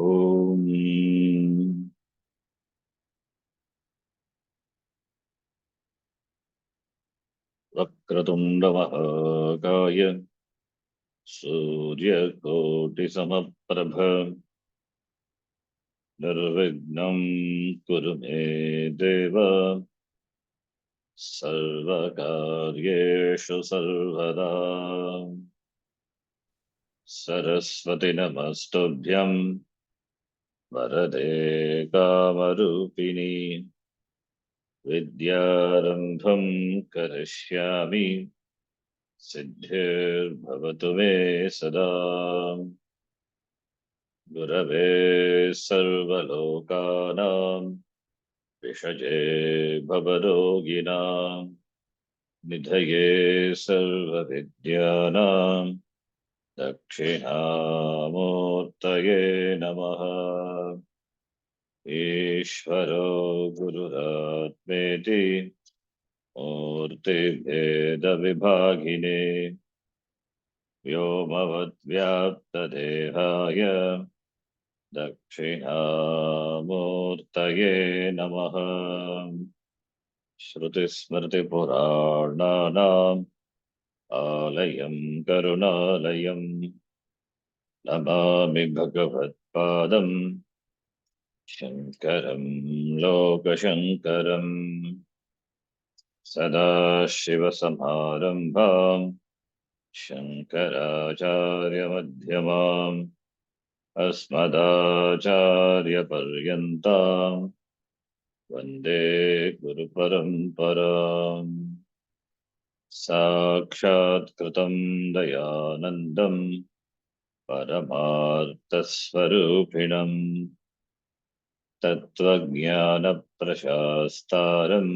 ओम वक्रतुंड महाकाय सूर्यकोटिसमप्रभ निर्विघ्नं कुरु मे देव सर्वकार्येषु सर्वदा। सरस्वती नमस्तुभ्यं वरदे कामरूपिणी विद्यारम्भं करिष्यामि सिद्धिर्भवतु मे सदा। गुरवे सर्वलोकानां विषजे भवरोगिणां निधये सर्वविद्यानां दक्षिणामूर्तये नमः। ईश्वरो गुरुरात्मेति मूर्तिभेदविभागिने व्योमवद्व्याप्तदेहाय दक्षिणामूर्तये नमः। श्रुतिस्मृतिपुराणानाम् आलयं करुणालयं नमामि भगवत्पादं शङ्करं लोकशङ्करम्। सदाशिवसमारम्भां शङ्कराचार्यमध्यमाम् अस्मदाचार्यपर्यन्तां वन्दे गुरुपरम्पराम्। साक्षात्कृतं दयानन्दं परमार्थस्वरूपिणं तत्त्वज्ञानप्रशास्तारं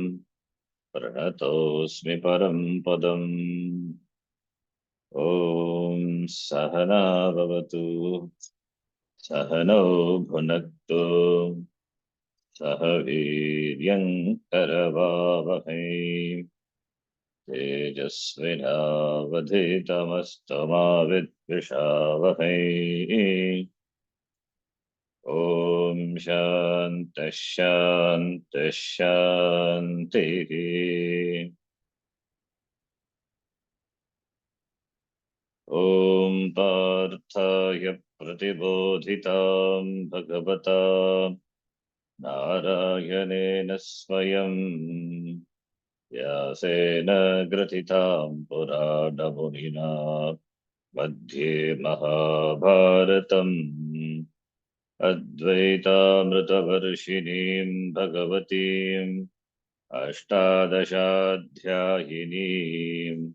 प्रणतोऽस्मि परं पदम्। ॐ सहना भवतु सहनौ भुनक्तु सह वीर्यं करवावहै तेजस्विनावधीतमस्तु मा विद्विषावहै। ॐ शान्तिः शान्तिः शान्तिः। ॐ पार्थाय प्रतिबोधितां भगवता नारायणेन स्वयं व्यासेन ग्रथितां पुराणमुनिना मध्ये महाभारतम् अद्वैतामृतवर्षिणीं भगवतीम् अष्टादशाध्यायिनीम्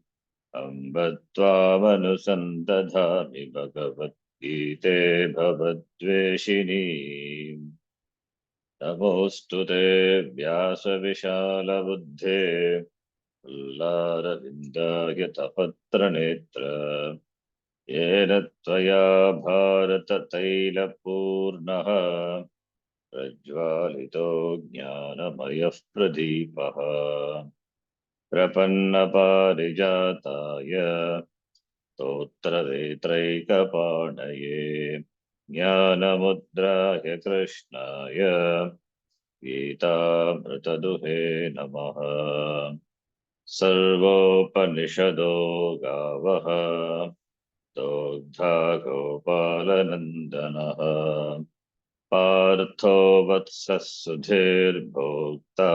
अम्ब त्वामनुसन्दधामि भगवद्गीते भवद्वेषिणीम्। नमोऽस्तु ते व्यासविशालबुद्धे फुल्लारविन्दायतपत्रनेत्र येन त्वया भारततैलपूर्णः प्रज्वालितो ज्ञानमयः प्रदीपः। प्रपन्नपारिजाताय स्तोत्रवेत्रैकपाणये ज्ञानमुद्राय कृष्णाय गीतामृतदुहे नमः। सर्वोपनिषदो गावः दोग्धा गोपालनन्दनः पार्थो वत्सः सुधीर्भोक्ता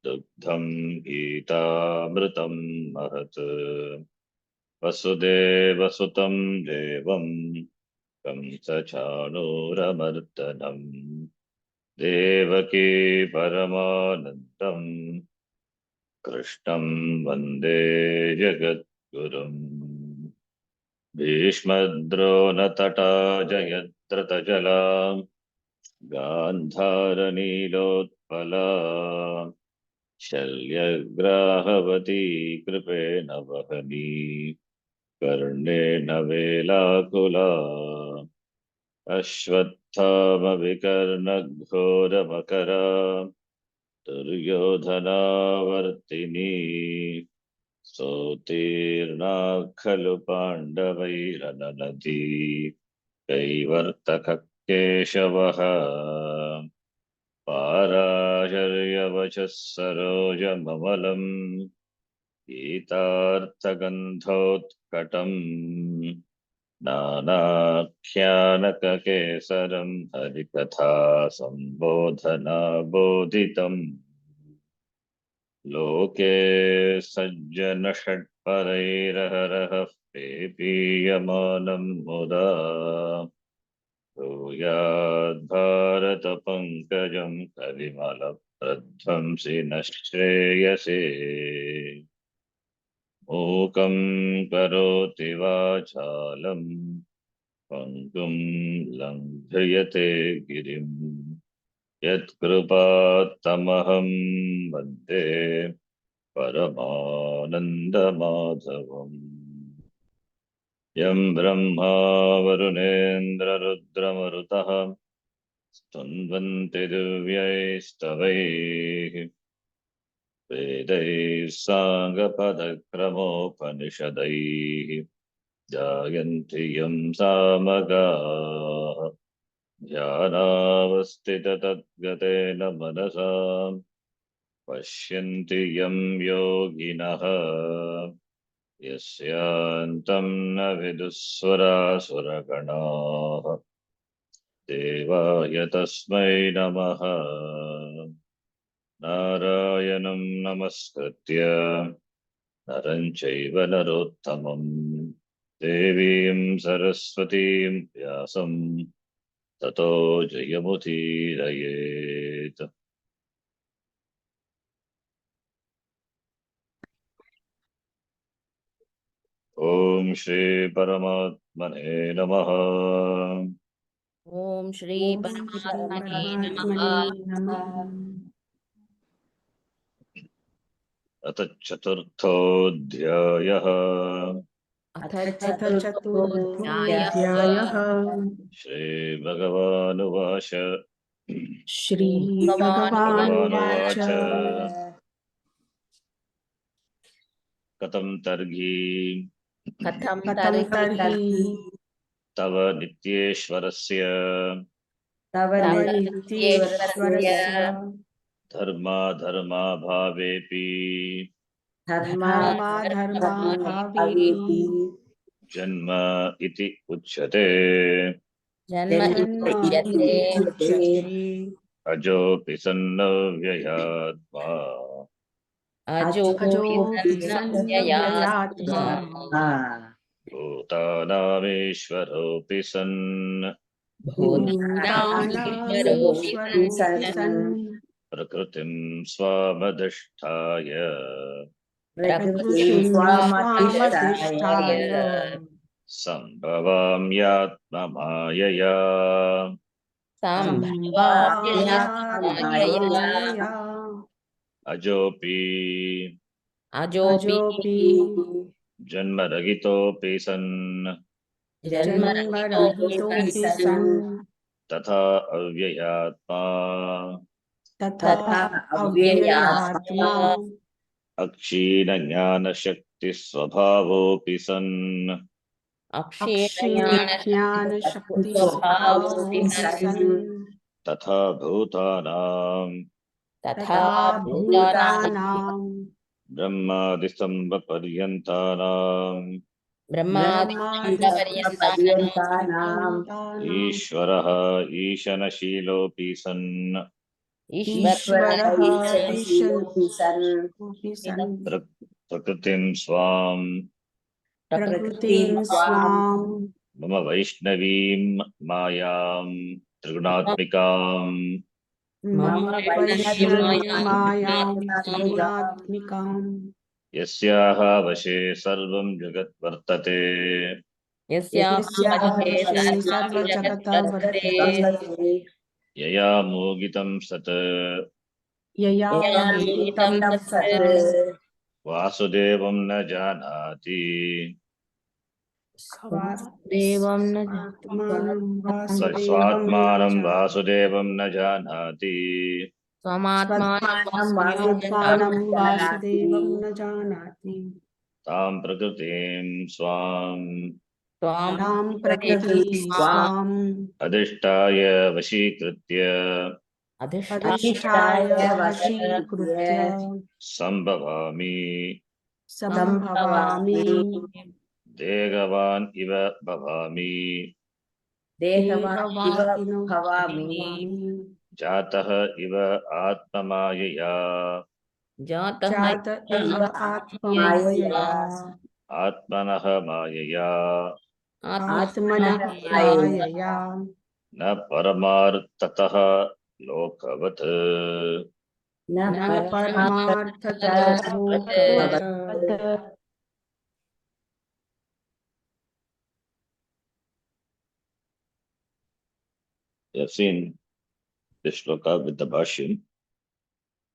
दुग्धं गीतामृतं महत्। वसुदेवसुतं देवं कंसचाणूरमर्दनम् देवकी परमानन्दं कृष्णं वन्दे जगद्गुरुम्। भीष्मद्रोणतटा जयद्रथजला गान्धारनीलोत्पला शल्यग्राहवती कृपेण वहनी कर्णेन वेलाकुला अश्वत्थामविकर्णघोरमकरा दुर्योधनावर्तिनी सोत्तीर्णा खलु पाण्डवैरननदी कैवर्तकः केशवः पाराशर्यवचः सरोजममलम् गीतार्थगन्धोत्कटम् नानाख्यानककेसरम् हरिकथा सम्बोधनाबोधितम् लोके सज्जनषट्परैरहरः पेपीयमानम् मुदा भूयाद्भारतपङ्कजम् कलिमलप्रध्वंसि न श्रेयसे मूकं करोति वाचालम् पङ्गुं लङ्घयते गिरिम् यत्कृपात्तमहं वन्दे परमानन्दमाधवम् यं ब्रह्मा वरुणेन्द्ररुद्रमरुतः स्तुन्वन्ति दिव्यैस्तवैः वेदैः साङ्गपदक्रमोपनिषदैः गायन्ति यं सामगाः ध्यानावस्थिततद्गतेन मनसा पश्यन्ति यं योगिनः यस्यान्तं न विदुस्वरासुरगणाः देवाय तस्मै नमः नारायणं नमस्कृत्य नरं चैव नरोत्तमं देवीं सरस्वतीं व्यासं ततो जयमुदीरयेत्। ओम श्री परमात्मने नमः। ओम श्री परमात्मने नमः। अथ चतुर्थोऽध्यायः। अथ चतुर्थोऽध्यायः। श्री भगवानुवाच श्री भगवानुवाच कथं तर्हि कथं तर्हि तव नित्येश्वरस्य धर्माधर्माभावेऽपि धर्माधर्माभावेऽपि जन्म इति उच्यते। जन्म इति उच्यते। अजोऽपि सन्नव्ययात्मा अजोऽपि सन्नव्ययात्मा भूतानामीश्वरोऽपि सन् भूतानामीश्वरोऽपि सन् प्रकृतिं स्वामधिष्ठाय प्रकृतिं स्वामधिष्ठाय सम्भवाम्यात्ममायया। सम्भवाम्यात्ममायया। अजोऽपि जन्मरहितोऽपि सन् जन्मरहितोऽपि सन् तथा अव्ययात्मा अव्ययात्मा अक्षीणज्ञानशक्तिस्वभावोऽपि सन् अक्षीणज्ञानशक्तिस्वभावोऽपि सन् तथा भूतानां ब्रह्मादिस्तम्भपर्यन्तानां ईश्वरः ईशनशीलोऽपि सन् प्रकृतिं स्वां मम वैष्णवीं मायां त्रिगुणात्मिकाम् यस्याः वशे सर्वं जगत् वर्तते यया मोहितं सत् वासुदेवं न जानाति स्वात्मानं वासुदेवं न जानाति तां प्रकृतिं स्वां तां प्रकृतिं स्वाम् अधिष्ठाय वशीकृत्य अधिष्ठाय वशीकृत्य संभवामि संभवामि देहवान् इव भवामि देहवानिनो भवामि जातः इव आत्ममायया जात इव आत्ममायया आत्मनः मायया आत्मनः मायया न परमार्थतः लोकवत् न परमार्थतः लोकवत्। You have seen this shloka with the bhashyam.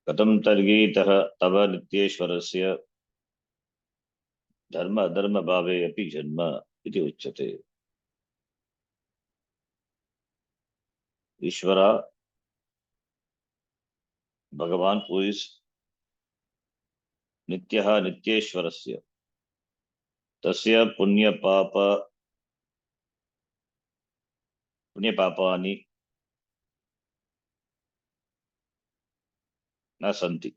Katam targitah tava nityeshwarasya dharma adharma bhave api janma iti uchyate. Ishvara, Bhagavan, who is nityaha nityeshwarasya, tasya punya papani na santi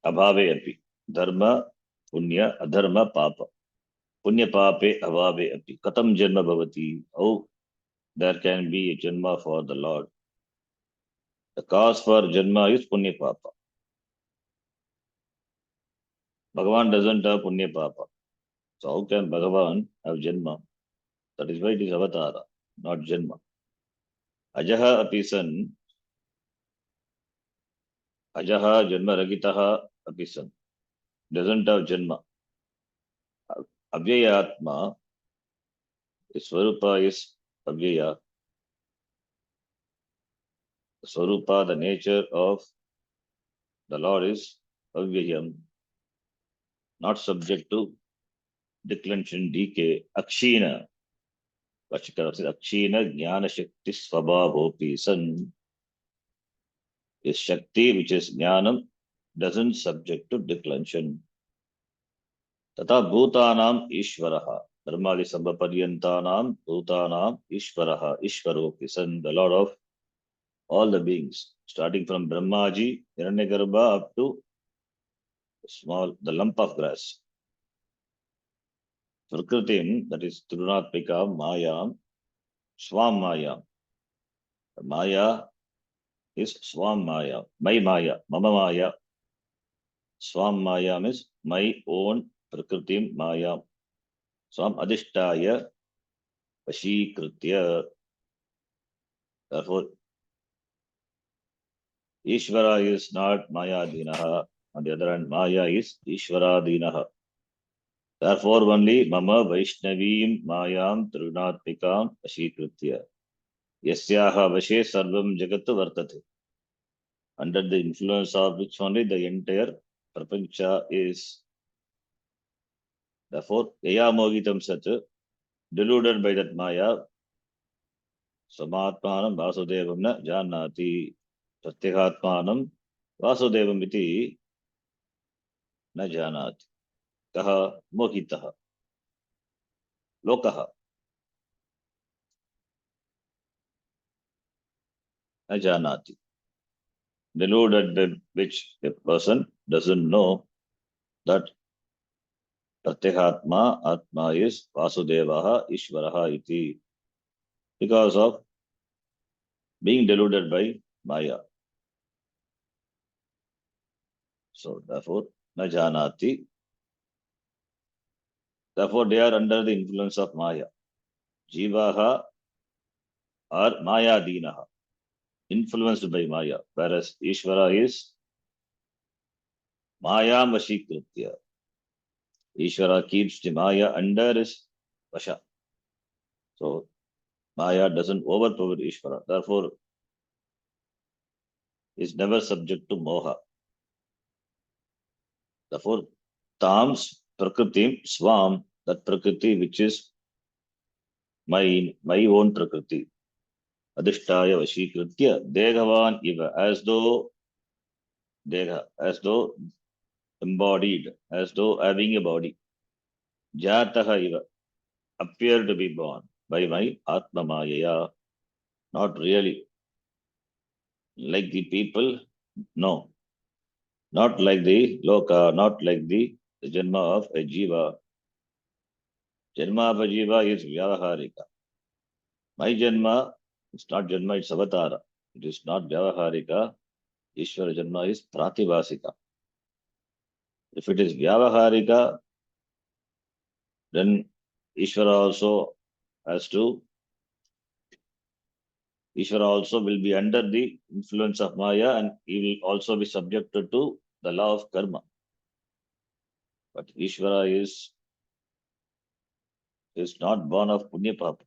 abhave api dharma punya adharma papa punya pape abhave api katam janma bhavati. Oh, there can be a janma for the Lord. The cause for janma is punya papa. Bhagavan doesn't have punya papa. So how can Bhagavan have janma? That is why it is avatara, not janma. Ajaha api san, ajaha janma ragitaha api san. Doesn't have janma. Avyaya atma, his swarupa is avyaya. The swarupa, the nature of the Lord is avyayam, not subject to declension, decay. Akshina, Vachikara says, Akshina jnana shakti svabhavopi san. His shakti, which is jnanam, doesn't subject to declension. तथा भूतानाम ईश्वरः धर्मादि संपर्यंतानाम भूतानाम ईश्वरः ईश्वरोपि सन the lord of all the beings starting from Brahmaji Hiranyagarbha up to the lump of grass. Prakritim, that is Trunatmika Mayam Swam Mayam. Maya is Swam Maya, my Maya, Mama Maya. Swam Mayam is my own Prakritim Mayam. Swam Adhishtaya Vashikritya. Therefore, Ishvara is not Maya Dinaha. On the other hand, Maya is Ishvara Dinaha. Therefore, only Mama Vaishnavim Mayam Trunatmikam Ashikritya. Yasyaha Vashe Sarvam Jagat Vartate. Under the influence of which only the entire Prapancha is. Therefore, Yaya Mogitam Sat, deluded by that Maya, Samatmanam Vasudevam na Janati. Pratyagatmanam Vasudevam iti na Janati. Kaha Mohitaha. Lokaha. Na Janati. Deluded by which a person doesn't know that Pratyagatma Atma is Vasudevaha Ishvaraha iti. Because of being deluded by Maya. So therefore, na janati. Therefore, they are under the influence of Maya. Jivaha are Maya Dinaha, influenced by Maya. Whereas Ishvara is Maya Vashikritya. Ishvara keeps the Maya under his Vasha. So Maya doesn't overpower Ishvara. Therefore, is never subject to Moha. Therefore, Tams Prakritim Swam, that Prakriti which is my own Prakriti. Adhishtaya Vashikritya Degavan Iva, as though embodied, as though having a body. Jataha Iva, appear to be born by my Atma Mayaya, not really like the people, no, not like the Loka, not like the Janma of a Jiva. Janma of a Jiva is Vyavaharika. My Janma is not Janma, it's Avatara. It is not Vyavaharika. Ishvara Janma is Pratibhasika. If it is Vyavaharika, then Ishvara also has to, Ishvara also will be under the influence of Maya and he will also be subjected to the law of karma. But Ishvara is not born of Punya Papa.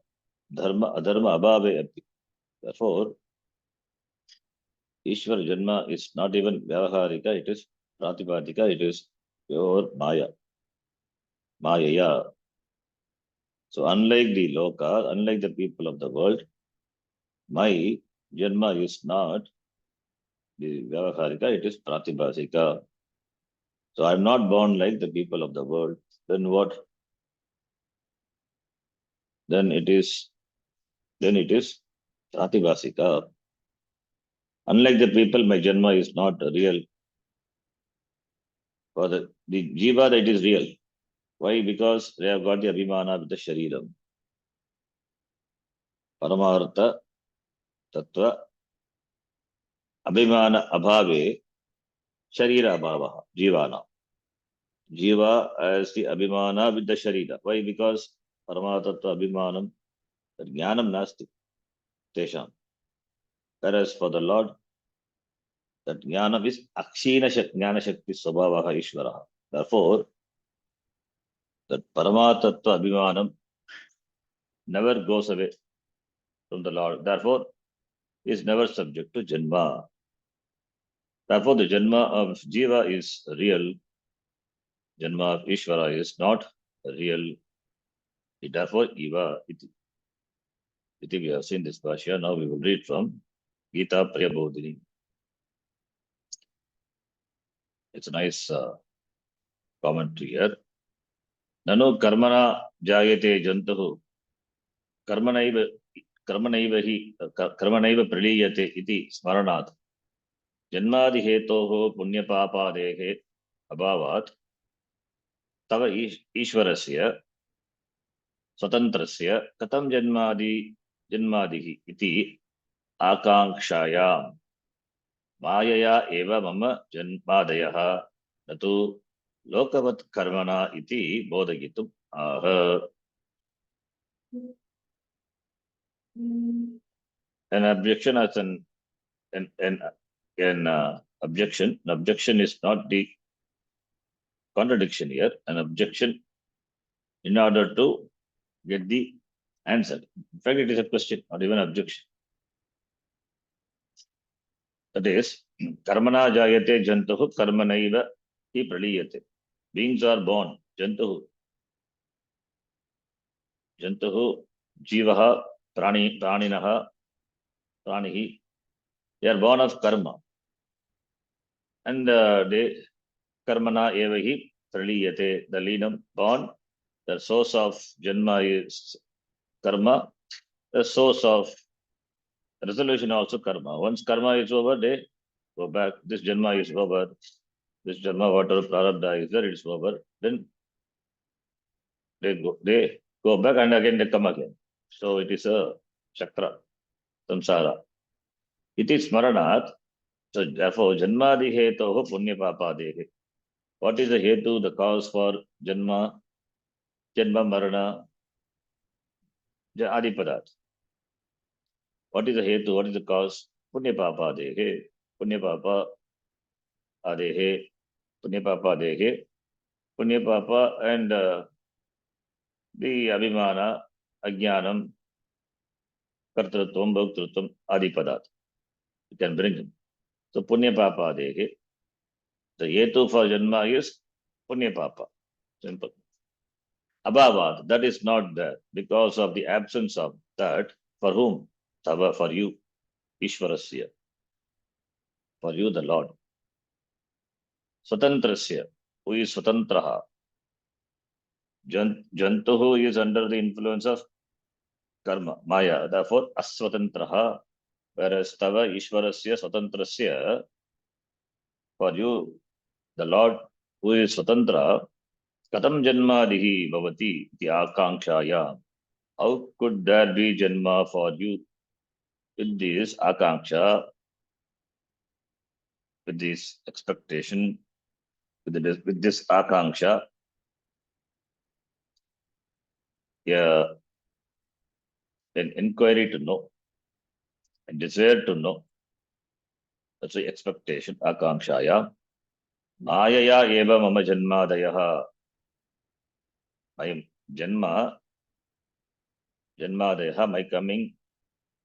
Dharma, Adharma, Abhave Api. Therefore, Ishvara Janma is not even Vyavaharika, it is Pratipadika, it is pure Maya. Mayaya. So unlike the Loka, unlike the people of the world, my Janma is not the Vyavaharika, it is Pratibhasika. So I'm not born like the people of the world. Then what? Then it is Pratibhasika. Unlike the people, my Janma is not real. For the Jiva, that is real. Why? Because they have got the Abhimana with the Shariram. Paramartha Tattva Abhimana Abhave Sharira Abhava Jivana. Jiva as the Abhimana with the Sharira. Why? Because Paramartha Tattva Abhimanam Jnanam Nasti Tesham. Whereas for the Lord, that Jnanam is Akshina Jnana Shakti Swabhavaha Ishvaraha. Therefore, that Paramartha Tattva Abhimanam never goes away from the Lord. Therefore, is never subject to Janma. Therefore, the Janma of Jiva is real. Janma of Ishvara is not real. Therefore, Eva, iti we have seen this Bhashya. Now we will read from Gita Priyabodhini. It's a nice commentary here. Nanu karmana jayate jantuhu karmanaiva praliyate iti smaranat janmadi hetoho punyapaapadehe abhavat tava ishvarasya स्वातंत्रस्य कथम जन्मादिः इति आकांक्षायां मायया एव मम जन्मादयः न तु लोकवत् कर्मणा इति बोधयितुम् आह. An objection as an objection. An objection is not the contradiction here. An objection in order to get the answer. In fact, it is a question, not even objection. That is, karmana jayate jantuhu karmanaiva hi praliyate. Beings are born. Jantuhu, jivaha, praninaha, pranihi. They are born of karma. And they karmana eva hi praliyate. The linam born. The source of janma is karma. The source of resolution also karma. Once karma is over, they go back. This janma is over. This janma, whatever prarabdha is there, it's over. Then they go back and again they come again. So it is a chakra, samsara. It is smaranat. So therefore, janmadi hetoho punya papadehe. What is the hetu, the cause for janma, marana, adipadat? What is the hetu? What is the cause? Punya papadehe. Punya papa adehe. Punya papa dehe. Punya papa and the abhimana, ajnanam, kartrutvam, bhoktrutvam, adipadat. You can bring him. So punya papa dehe. The hetu for janma is punya papa. Simple. Abhavat, that is not there because of the absence of that. For whom? Tava, for you. Ishvarasya. For you, the Lord. Swatantrasya, who is Swatantraha. Jantuhu is under the influence of karma, maya, therefore aswatantraha, whereas tava ishvarasya swatantrasya, for you, the Lord who is swatantra, katam janmadihi bhavati iti akankshaaya. How could there be janma for you with this akanksha, with this expectation, with this akanksha, yeah, an inquiry to know, a desire to know. That's the expectation, akanksha. Mayaya eva mama janmadayaha. My janmadayaha, my coming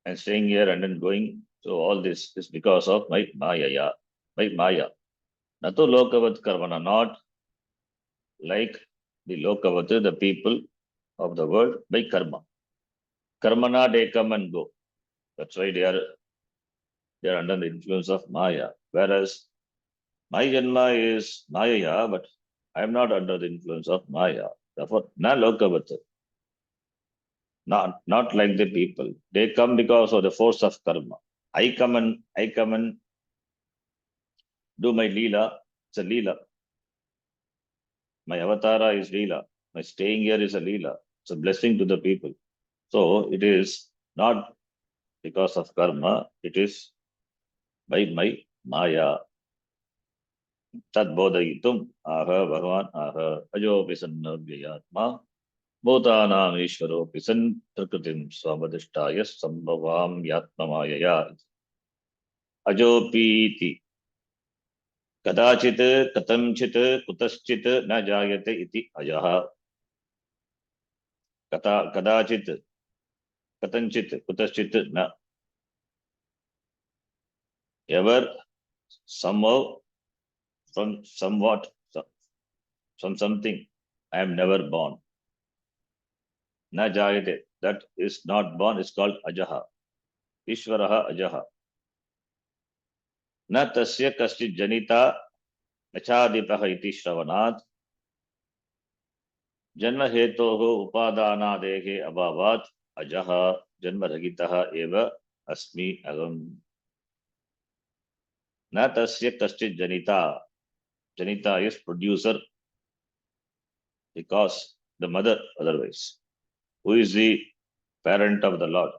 and staying here and then going. So all this is because of my mayaya, my maya. Natu lokavat karmana, not like the lokavat, the people of the world, by karma. Karmana, they come and go. That's why they are under the influence of maya. Whereas my janma is maya, but I am not under the influence of maya. Therefore, na lokavata. Not like the people. They come because of the force of karma. I come and do my leela. It's a leela. My avatara is leela. My staying here is a leela. It's a blessing to the people. So it is not because of karma. It is by my maya. Tad bodayitum aha bhagavan aha ajopi sannavyaatma bhutanam ishvaro pisan prakritim swabadishtaya sambhavam yatmamayaya ajopi कदाचित् कथंचित् कुतश्चित् न जायते इति अजः कदाचित् कथंचित् कुतश्चित् न ever somehow from somewhat from something I am never born. Na jayate, that is not born, is called ajaha. Ishvaraha ajaha. Na tasya kaschit janita achadipah iti shravanat janma hetoho upadanadehe abhavat ajaha janma ragitaha eva asmi agam. Na tasya kaschit janita. Janita is producer because the mother otherwise. Who is the parent of the Lord?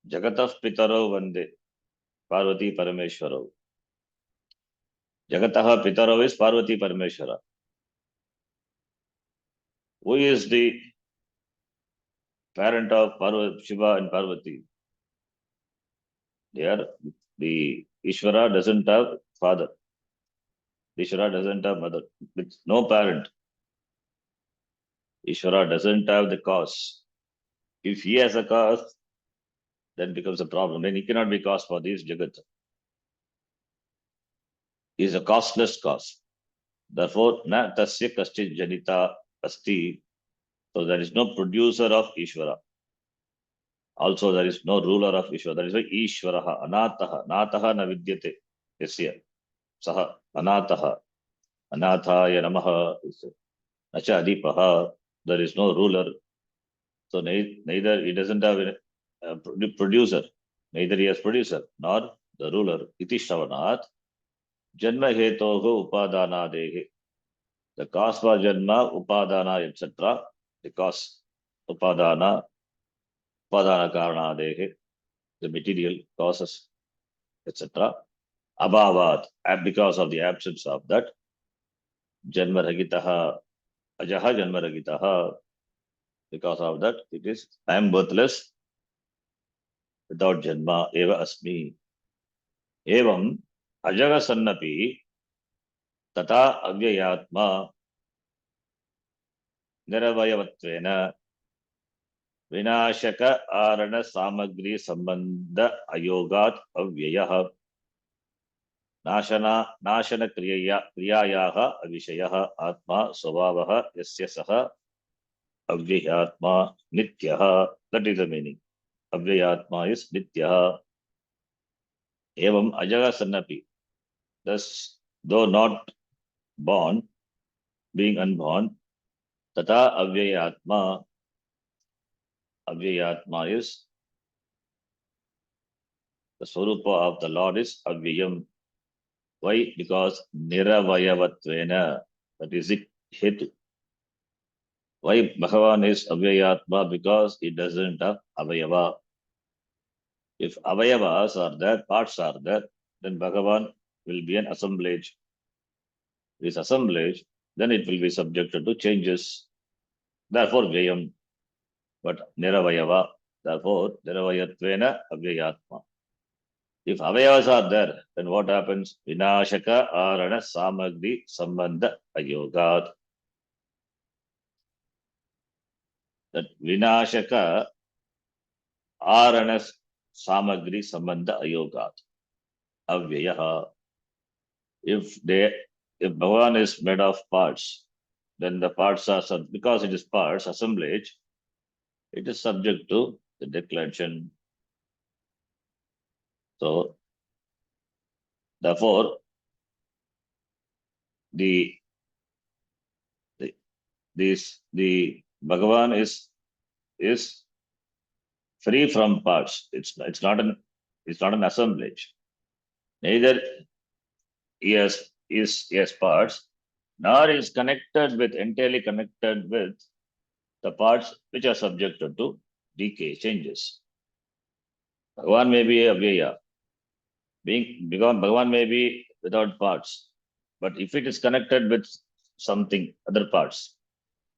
Jagatah Pitaro Vande Parvati Parameshwaro. Jagatah Pitaro is Parvati Parameshwara. Who is the parent of Shiva and Parvati? They are the Ishvara doesn't have father. Ishvara doesn't have mother. With no parent. Ishvara doesn't have the cause. If he has a cause, then becomes a problem. Then he cannot be cause for this Jagat. He is a causeless cause. Therefore, na tasya kaschit janita asti. So there is no producer of Ishvara. Also, there is no ruler of Ishvara. That is why Ishvaraha, Anataha, Nataha na vidyate. Yasya. Saha, Anataha, Anathaya namaha. Nacha adipaha. There is no ruler. So neither he doesn't have a producer. Neither he has producer nor the ruler. Iti Shravanat. Janma hetoho upadanadehe. The cause for janma, upadana, etc. The cause, upadana karanadehe, the material causes, etc. Abhavat, and because of the absence of that, janma ragitaha, ajaha janma ragitaha. Because of that, it is, I am birthless without janma, eva asmi. Evam, ajaga sannapi, tata avyayatma, niravayavatvena, विनाशक आरण सामग्री संबंध अयोगात अव्ययः नाशन क्रियायाः अविषयः आत्मा स्वभावः यस्य सः अव्ययात्मा नित्यः. That is the meaning. Avyayatma is nityah. Evam ajaga sannapi. Thus, though not born, being unborn, Tata avyayatma. Avyayatma is the Swarupa of the Lord is avyayam. Why? Because niravayavatvena. That is it. Hetu. Why Bhagavan is avyayatma? Because he doesn't have avayava. If avayavas are there, parts are there, then Bhagavan will be an assemblage. This assemblage, then it will be subjected to changes. Therefore, Vyayam. But Niravayava. Therefore, Niravayatvena Avyayatma. If Avayavas are there, then what happens? Vinashaka Arana Samagri Sambandha Ayogat. That Vinashaka Arana Samagri Sambandha Ayogat. Avyayaha. If Bhagavan is made of parts, then the parts are, because it is parts, assemblage, it is subject to the declension. So, therefore, the Bhagavan is free from parts. It's not an assemblage. Neither he has parts, nor is entirely connected with the parts which are subjected to decay, changes. Bhagavan may be avyaya. Bhagavan may be without parts. But if it is connected with something, other parts,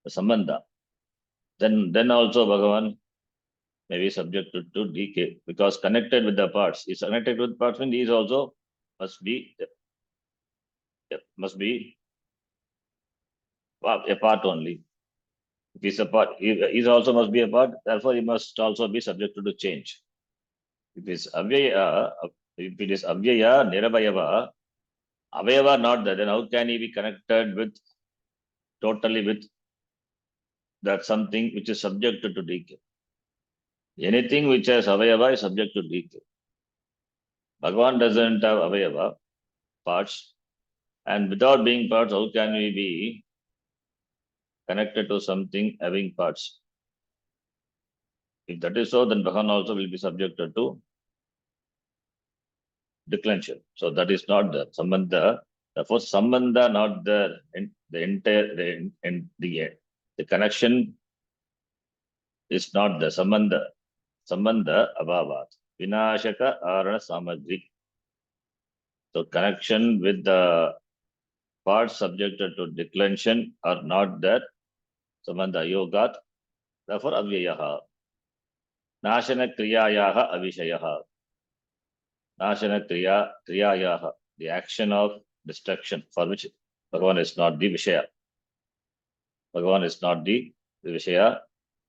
the sambandha, then also Bhagavan may be subjected to decay, because connected with the parts. Is connected with parts means he is also must be a part only. If he's a part, he also must be a part, therefore he must also be subjected to change. If it is avyaya, niravayava, avayava not there, then how can he be connected with totally with that something which is subjected to decay? Anything which has avayava is subject to decay. Bhagavan doesn't have avayava, parts, and without being parts, how can we be connected to something having parts? If that is so, then Bhagavan also will be subjected to declension. So that is not the sambandha. Therefore, sambandha not there in the entire the connection is not the sambandha. Sambandha abhavat. Vinashaka arana samagri. So connection with the parts subjected to declension are not there. Sambandha yogat. Therefore, avyayaha. Nashana kriyayaha avishayaha. Nashana kriyayaha. The action of destruction for which Bhagavan is not the Vishaya. Bhagavan is not the Vishaya,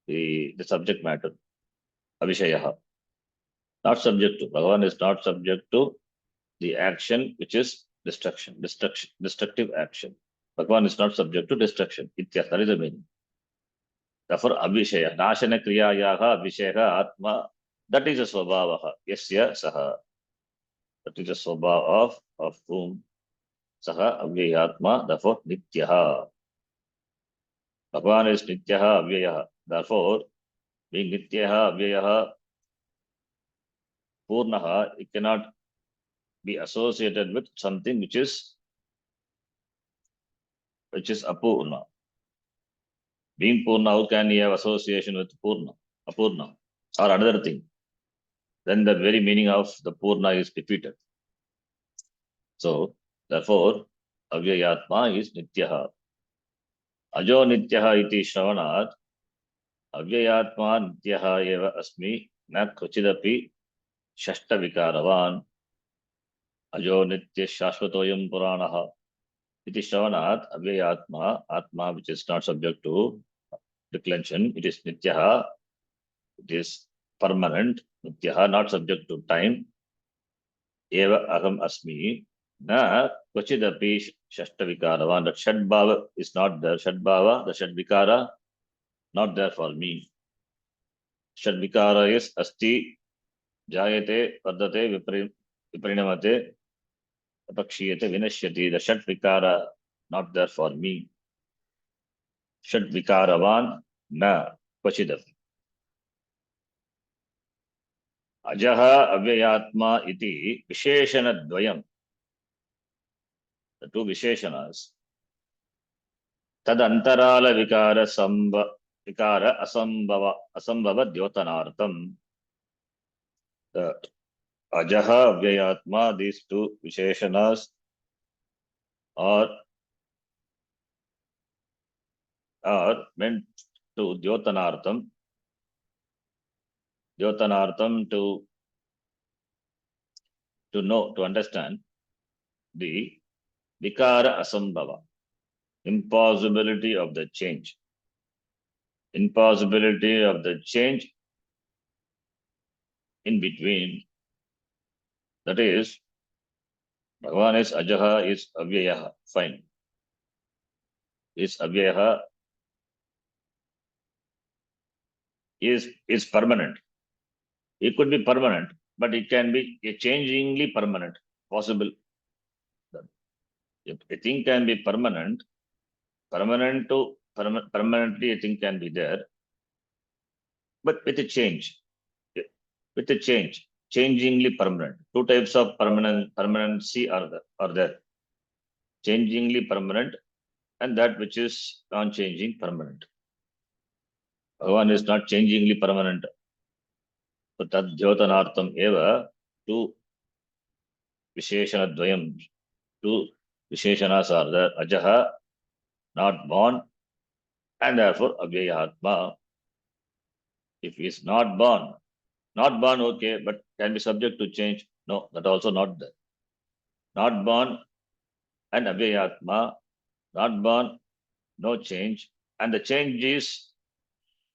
the subject matter. Avishayaha. Not subject to. Bhagavan is not subject to the action which is destructive action. Bhagavan is not subject to destruction. That is the meaning. Therefore, Abhishaya, Nashana Kriyayaha, Abhishayaha, Atma, that is a Swabhavaha. Yasya Saha. That is a Swabhava of whom Saha Avyayatma, therefore Nityaha. Bhagavan is Nityaha, Avyayaha. Therefore, being Nityaha, Avyayaha, Purnaha, it cannot be associated with something which is Apurna. Being Purna, how can he have association with Purna, Apurna, or another thing? Then the very meaning of the Purna is defeated. So, therefore, Avyayatma is Nityaha. Ajo Nityaha iti Shravanat, Avyayatma Nityaha eva asmi, na kvachidapi Shashta Vikaravan, Ajo Nitya Shashvatoyam Puranaha. Iti Shravanat, Avyayatma, Atma, which is not subject to declension, it is Nityaha, it is permanent, Nityaha, not subject to time. Eva aham asmi, na kvachidapi Shashta Vikaravan. That Shadbhava is not there. Shadbhava, the Shadvikara, not there for me. Shadvikara is asti, jayate, vardate, viparinamate, apakshiyate, vinashyati. The Shadvikara, not there for me. Shad vikaravan na kvachidam. Ajaha avyayatma iti visheshana dvayam. The two visheshanas. Tad antarala vikara asambhava dyotanartham. The ajaha avyayatma, these two visheshanas are meant to dyotanartham. Dyotanartham, to know, to understand the vikara asambhava, impossibility of the change. Impossibility of the change in between. That is, Bhagavan is ajaha, is avyayaha. Fine. Is avyayaha, is permanent. It could be permanent, but it can be changingly permanent. Possible. If a thing can be permanent, permanently a thing can be there, but with a change. With a change, changingly permanent. Two types of permanency are there. Changingly permanent and that which is non-changing permanent. Bhagavan is not changingly permanent. So tad dhyotanartham eva, two visheshana dvayam, two visheshanas are there. Ajaha, not born, and therefore avyayatma. If he is not born, okay, but can be subject to change. No, that also not there. Not born and avyayatma, not born, no change, and the change is,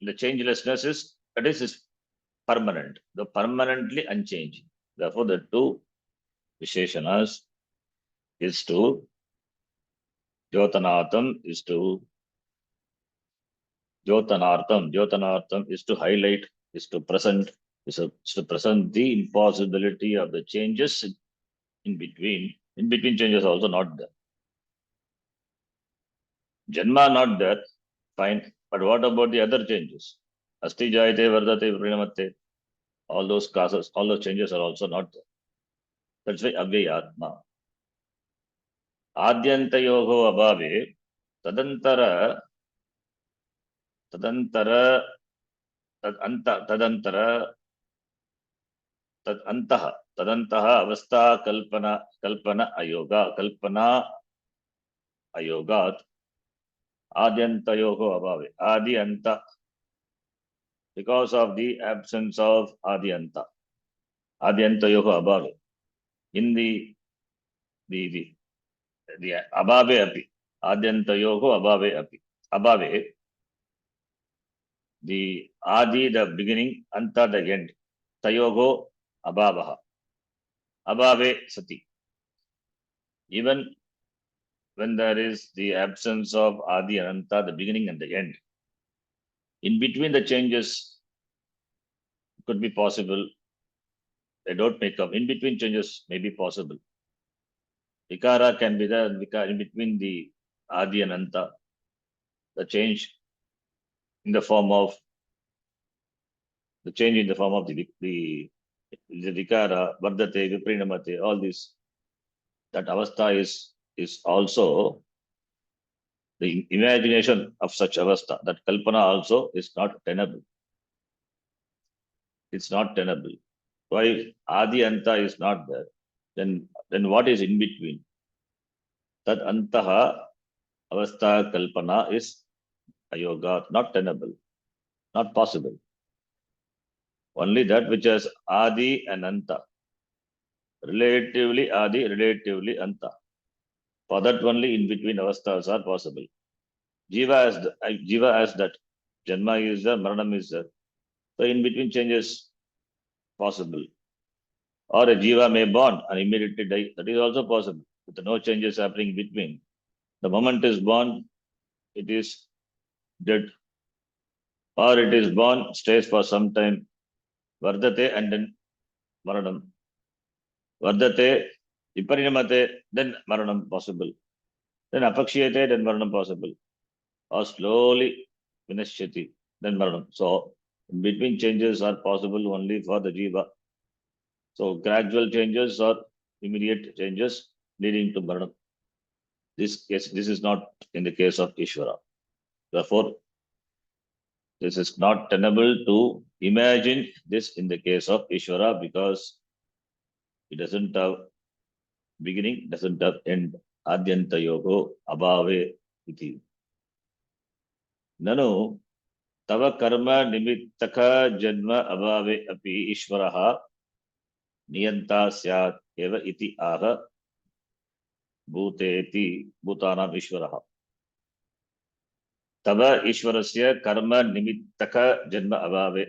the changelessness is, that is permanent, the permanently unchanging. Therefore, the two visheshanas is to Jyotanartham is to Jyotanartham is to highlight, is to present, is to present the impossibility of the changes in between. In between changes also not there. Janma not there, fine. But what about the other changes? Asti jayate vardate prinamate. All those causes, all those changes are also not there. That's why avyayatma. Adyantayoho abhave tadantara tadantara tadantara tadantaha avastha kalpana ayogat adyantayoho abhave. Adi anta, because of the absence of adi anta. Adyantayoho abhave. In the abhave api. Adyantayoho abhave api. Abhave, the adi, the beginning, anta, the end. Tayogo abhavaha. Abhave sati. Even when there is the absence of adi and anta, the beginning and the end, in between the changes could be possible. They don't make up. In between changes may be possible. Vikara can be there in between the adi and anta. The change in the form of the vikara, vardate, viprinamate, all this. That avastha is also the imagination of such avastha. That kalpana also is not tenable. It's not tenable. Why adi anta is not there? Then what is in between? That antaha avastha kalpana is ayoga, not tenable, not possible. Only that which has adi and anta. Relatively adi, relatively anta. For that only in between avasthas are possible. Jiva has that. Janma is there, Maranam is there. So in between changes possible. Or a jiva may born and immediately die. That is also possible. With no changes happening between. The moment is born, it is dead. Or it is born, stays for some time. Vardate and then Maranam. Vardate, viparinamate, then Maranam possible. Then apakshiyate, then Maranam possible. or slowly vinashyati, then maranam. So, in between changes are possible only for the jiva. So, gradual changes or immediate changes leading to maranam. This is not in the case of Ishvara. Therefore, this is not tenable to imagine this in the case of Ishvara because it doesn't have beginning, doesn't have end. Adyanta yogo abhave iti. Nanu tava karma nimittaka janma abhave api Ishvaraha niyanta syat eva iti aha bhuteti bhutanam Ishvaraha. Tava Ishvarasya karma nimittaka janma abhave.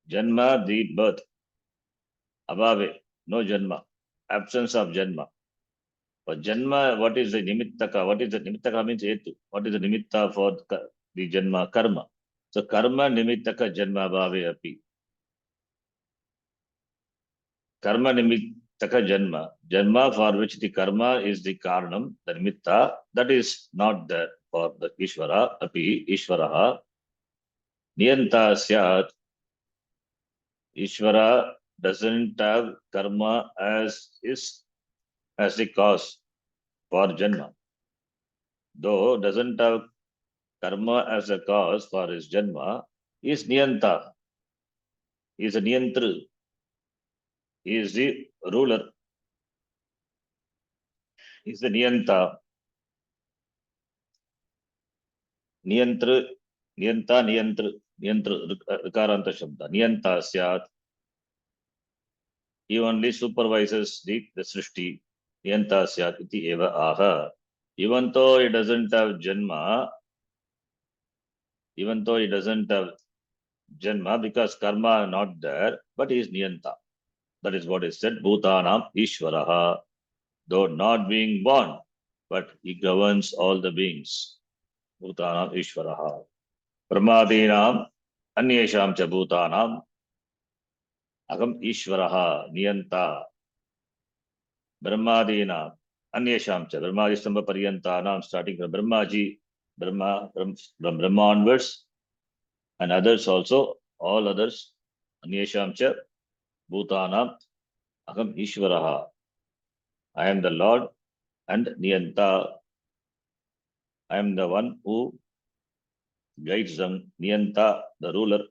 Janma, the birth. Abhave, no janma. Absence of janma. But janma, what is the nimittaka? What is the nimittaka means hetu. What is the nimitta for the janma? Karma. So karma nimittaka janma abhave api. Karma nimittaka janma. Janma for which the karma is the karanam, the nimitta, that is not there for the Ishvara, api Ishvaraha. Niyanta syat. Ishvara doesn't have karma as the cause for janma. Though doesn't have karma as a cause for his janma, he is niyanta. He is a niyantru. He is the ruler. He is the niyanta. Niyantru, niyanta, niyantru, niyantru, rikaranta shabda. Niyanta syat. He only supervises the srishti. Niyanta syat iti eva aha. Even though he doesn't have janma, because karma not there, but he is niyanta. That is what is said. Bhutanam Ishvaraha. Though not being born, but he governs all the beings. Bhutanam Ishvaraha. Pramadinam Anyesham cha Bhutanam Agam Ishvaraha Niyanta. Brahmadinam Anyesham cha Brahmadi Stamba Paryantanam, starting from Brahmaji, from Brahma onwards, and others also, all others. Anyesham cha Bhutanam Agam Ishvaraha. I am the Lord and Niyanta. I am the one who guides them. Niyanta, the ruler.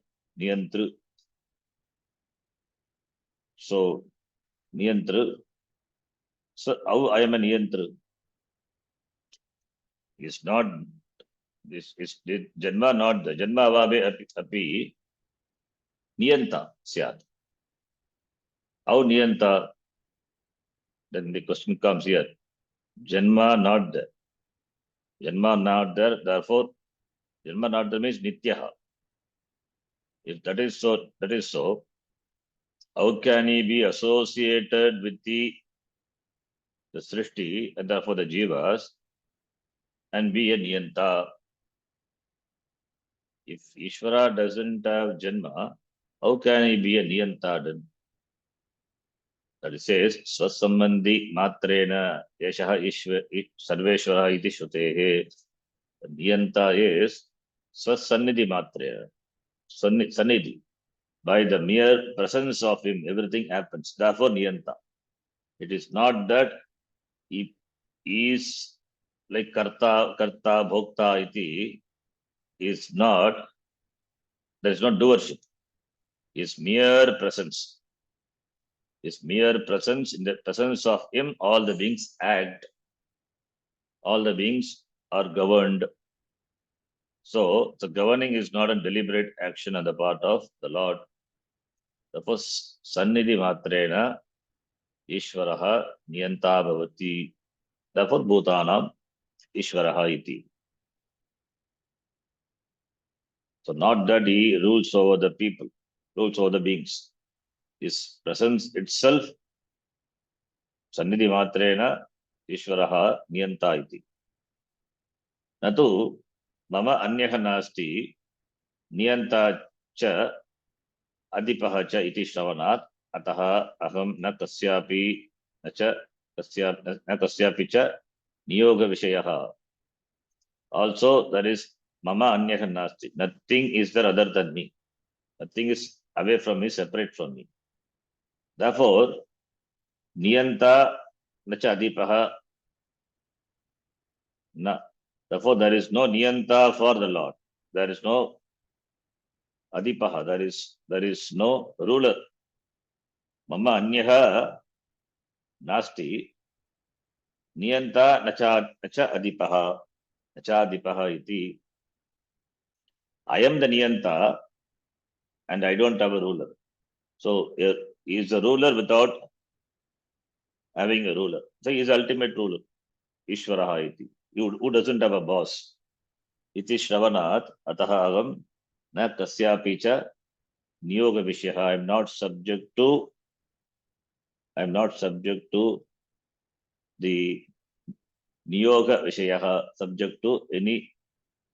Niyantru. So, Niyantru. So, how I am a Niyantru? Is not, this is Janma not the Janma Avabe api Niyanta Syat. How Niyanta? Then the question comes here. Janma not there. Janma not there, therefore, Janma not there means Nityaha. If that is so, how can he be associated with the Srishti and therefore the Jivas and be a Niyanta? If Ishvara doesn't have Janma, how can he be a Niyanta then? That it says, Swasambandhi Matrena Yeshaha Sarveshwara iti Shrutehe. Niyanta is Swasannidhi Matrena. Sannidhi. By the mere presence of him, everything happens. Therefore, Niyanta. It is not that he is like Karta, Bhokta iti. Is not, there is not doership. His mere presence. His mere presence, in the presence of him, all the beings act. All the beings are governed. So, the governing is not a deliberate action on the part of the Lord. Therefore, Sannidhi Matrena Ishvaraha Niyanta Bhavati. Therefore, Bhutanam Ishvaraha iti. So, not that he rules over the people, rules over the beings. His presence itself, Sannidhi Matrena Ishvaraha Niyanta iti. Natu mama anyaha nasti niyanta cha adipaha cha iti shravanat ataha aham na kasyapi cha niyoga vishayaha. Also, there is mama anyaha nasti. Nothing is there other than me. Nothing is away from me, separate from me. Therefore, niyanta nacha adipaha na. Therefore, there is no niyanta for the Lord. There is no adipaha. There is no ruler. Mama anyaha nasti. Niyanta nacha adipaha. Nacha adipaha iti. I am the niyanta and I don't have a ruler. So he is a ruler without having a ruler. So he is ultimate ruler. Ishvaraha iti. Who doesn't have a boss? Iti Shravanat ataha agam na kasyapi cha niyoga vishyaha. I am not subject to the niyoga vishayaha, subject to any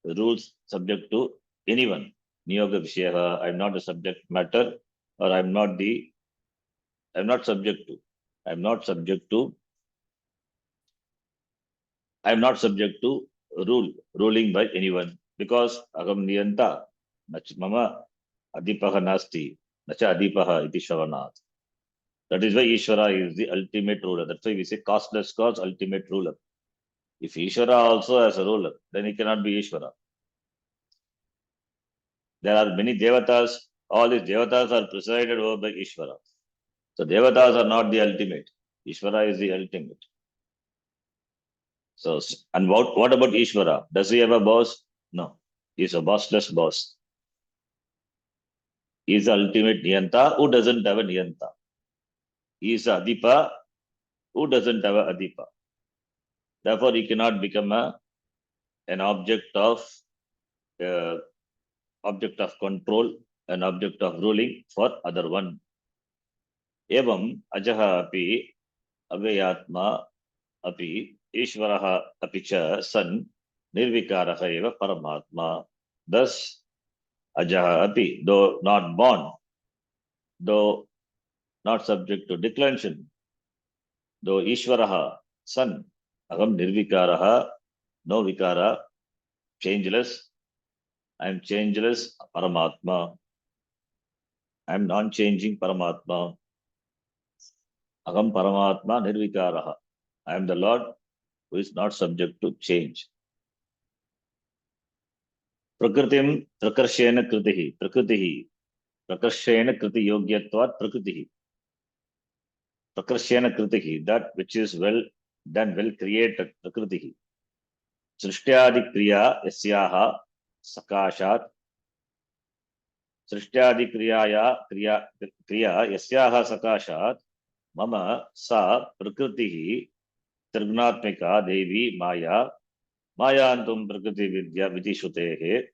rules, subject to anyone. Niyoga vishayaha. I am not a subject matter, or I am not subject to. I am not subject to ruling by anyone, because agam niyanta mama adipaha nasti nacha adipaha iti shravanat. That is why Ishvara is the ultimate ruler. That's why we say costless cause, ultimate ruler. If Ishvara also has a ruler, then he cannot be Ishvara. There are many devatas. All these devatas are presided over by Ishvara. So devatas are not the ultimate. Ishvara is the ultimate. So, and what about Ishvara? Does he have a boss? No. He is a bossless boss. He is the ultimate Niyanta who doesn't have a Niyanta. He is a Adipa who doesn't have a Adipa. Therefore, he cannot become an object of control, an object of ruling for other one. Evam ajaha api avyayatma api Ishvaraha api cha san nirvikaraha eva paramatma. Thus, ajaha api, though not born, though not subject to declension, though Ishvaraha, son, agam nirvikaraha, no vikara, changeless, I am changeless Paramatma, I am non-changing Paramatma, agam Paramatma nirvikaraha, I am the Lord who is not subject to change. Prakritim prakarshena kritihi, prakarshena kriti yogyatvat prakritihi. Prakarshena kritihi, that which is well done, well created, prakritihi. Srishthyadi kriya yasyaha sakashat. Srishthyadi kriya yasyaha sakashat mama sa prakritihi trigunatmika devi maya mayantum prakriti vidya vidishutehe.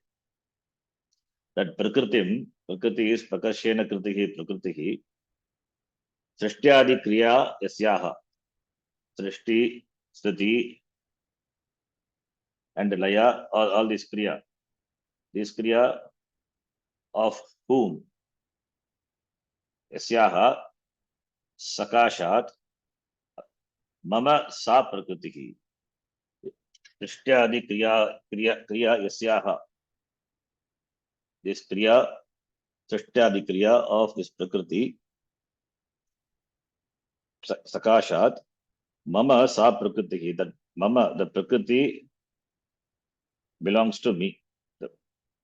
That prakriti is prakarshena kritihi prakritihi. Srishthyadi kriya yasyaha, srishti, sthiti, and laya, all these kriya of whom? Yasyaha sakashat mama sa prakritihi. Srishthyadi kriya yasyaha. This kriya, Srishthyadi kriya of this prakriti, sakashat mama sa prakritihi. That mama, the prakriti belongs to me.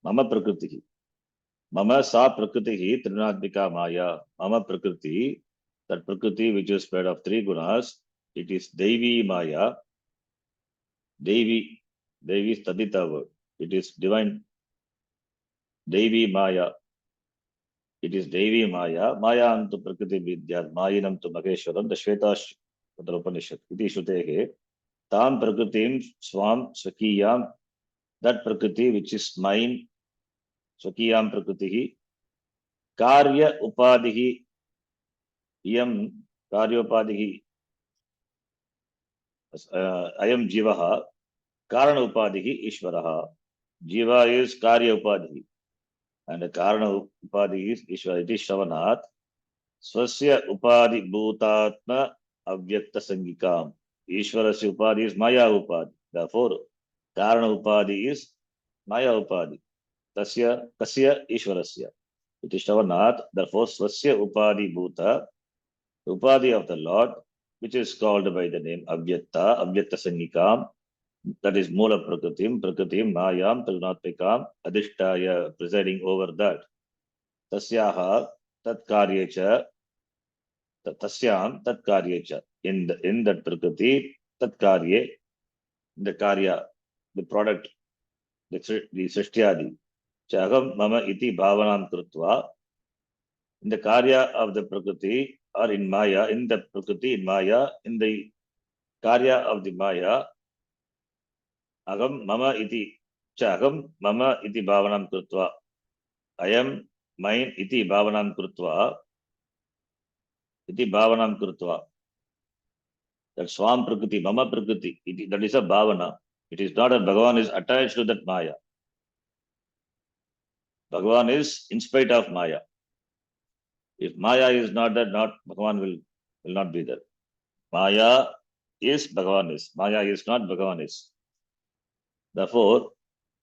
Mama prakritihi. Mama sa prakritihi trinadvika maya. Mama prakriti, that prakriti which is made of three gunas, it is Devi Maya. Devi is Tadita word. It is divine. Devi Maya. It is Devi Maya. Maya antu prakriti vidya. Mayinam tu Maheshwaram. The Shvetash Upanishad. Iti Shutehe. Tam prakritim swam swakiyam. That prakriti which is mine. Swakiyam prakritihi. Karya upadihi. Iyam karya upadihi. Ayam jivaha. Karana upadihi Ishvaraha. Jiva is karya upadihi. And the Karana upadi is Ishvara. It is Shravanat. Swasya upadi bhutatma avyakta sangikam. Ishvarasya upadi is Maya upadi. Therefore, Karana Upadi is Maya Upadi. Tasya Kasya Ishwarasya. It is Shavanat, therefore Swasya Upadi Bhuta, the Upadi of the Lord, which is called by the name Abhyatta, Abhyatta Sangikam, that is Mula Prakritim, Mayam, Tilnatmikam, Adhishtaya, presiding over that. Tasyaha, Tat Karyecha, Tasyam, Tat Karyecha. In that Prakriti, Tat Karye, the Karya, the product, the Srishtyadi. Chagam Mama Iti Bhavanam Krutva, in the Karya of the Prakriti, or in Maya, in the Prakriti, in Maya, in the Karya of the Maya, Agam Mama Iti, Chagam Mama Iti Bhavanam Krutva. I am mine iti bhavanam krutva. Iti bhavanam krutva. That swam prakriti, mama prakriti, that is a bhavana. It is not that Bhagavan is attached to that Maya. Bhagavan is in spite of Maya. If Maya is not there, Bhagavan will not be there. Maya is Bhagavan is. Maya is not Bhagavan is. Therefore,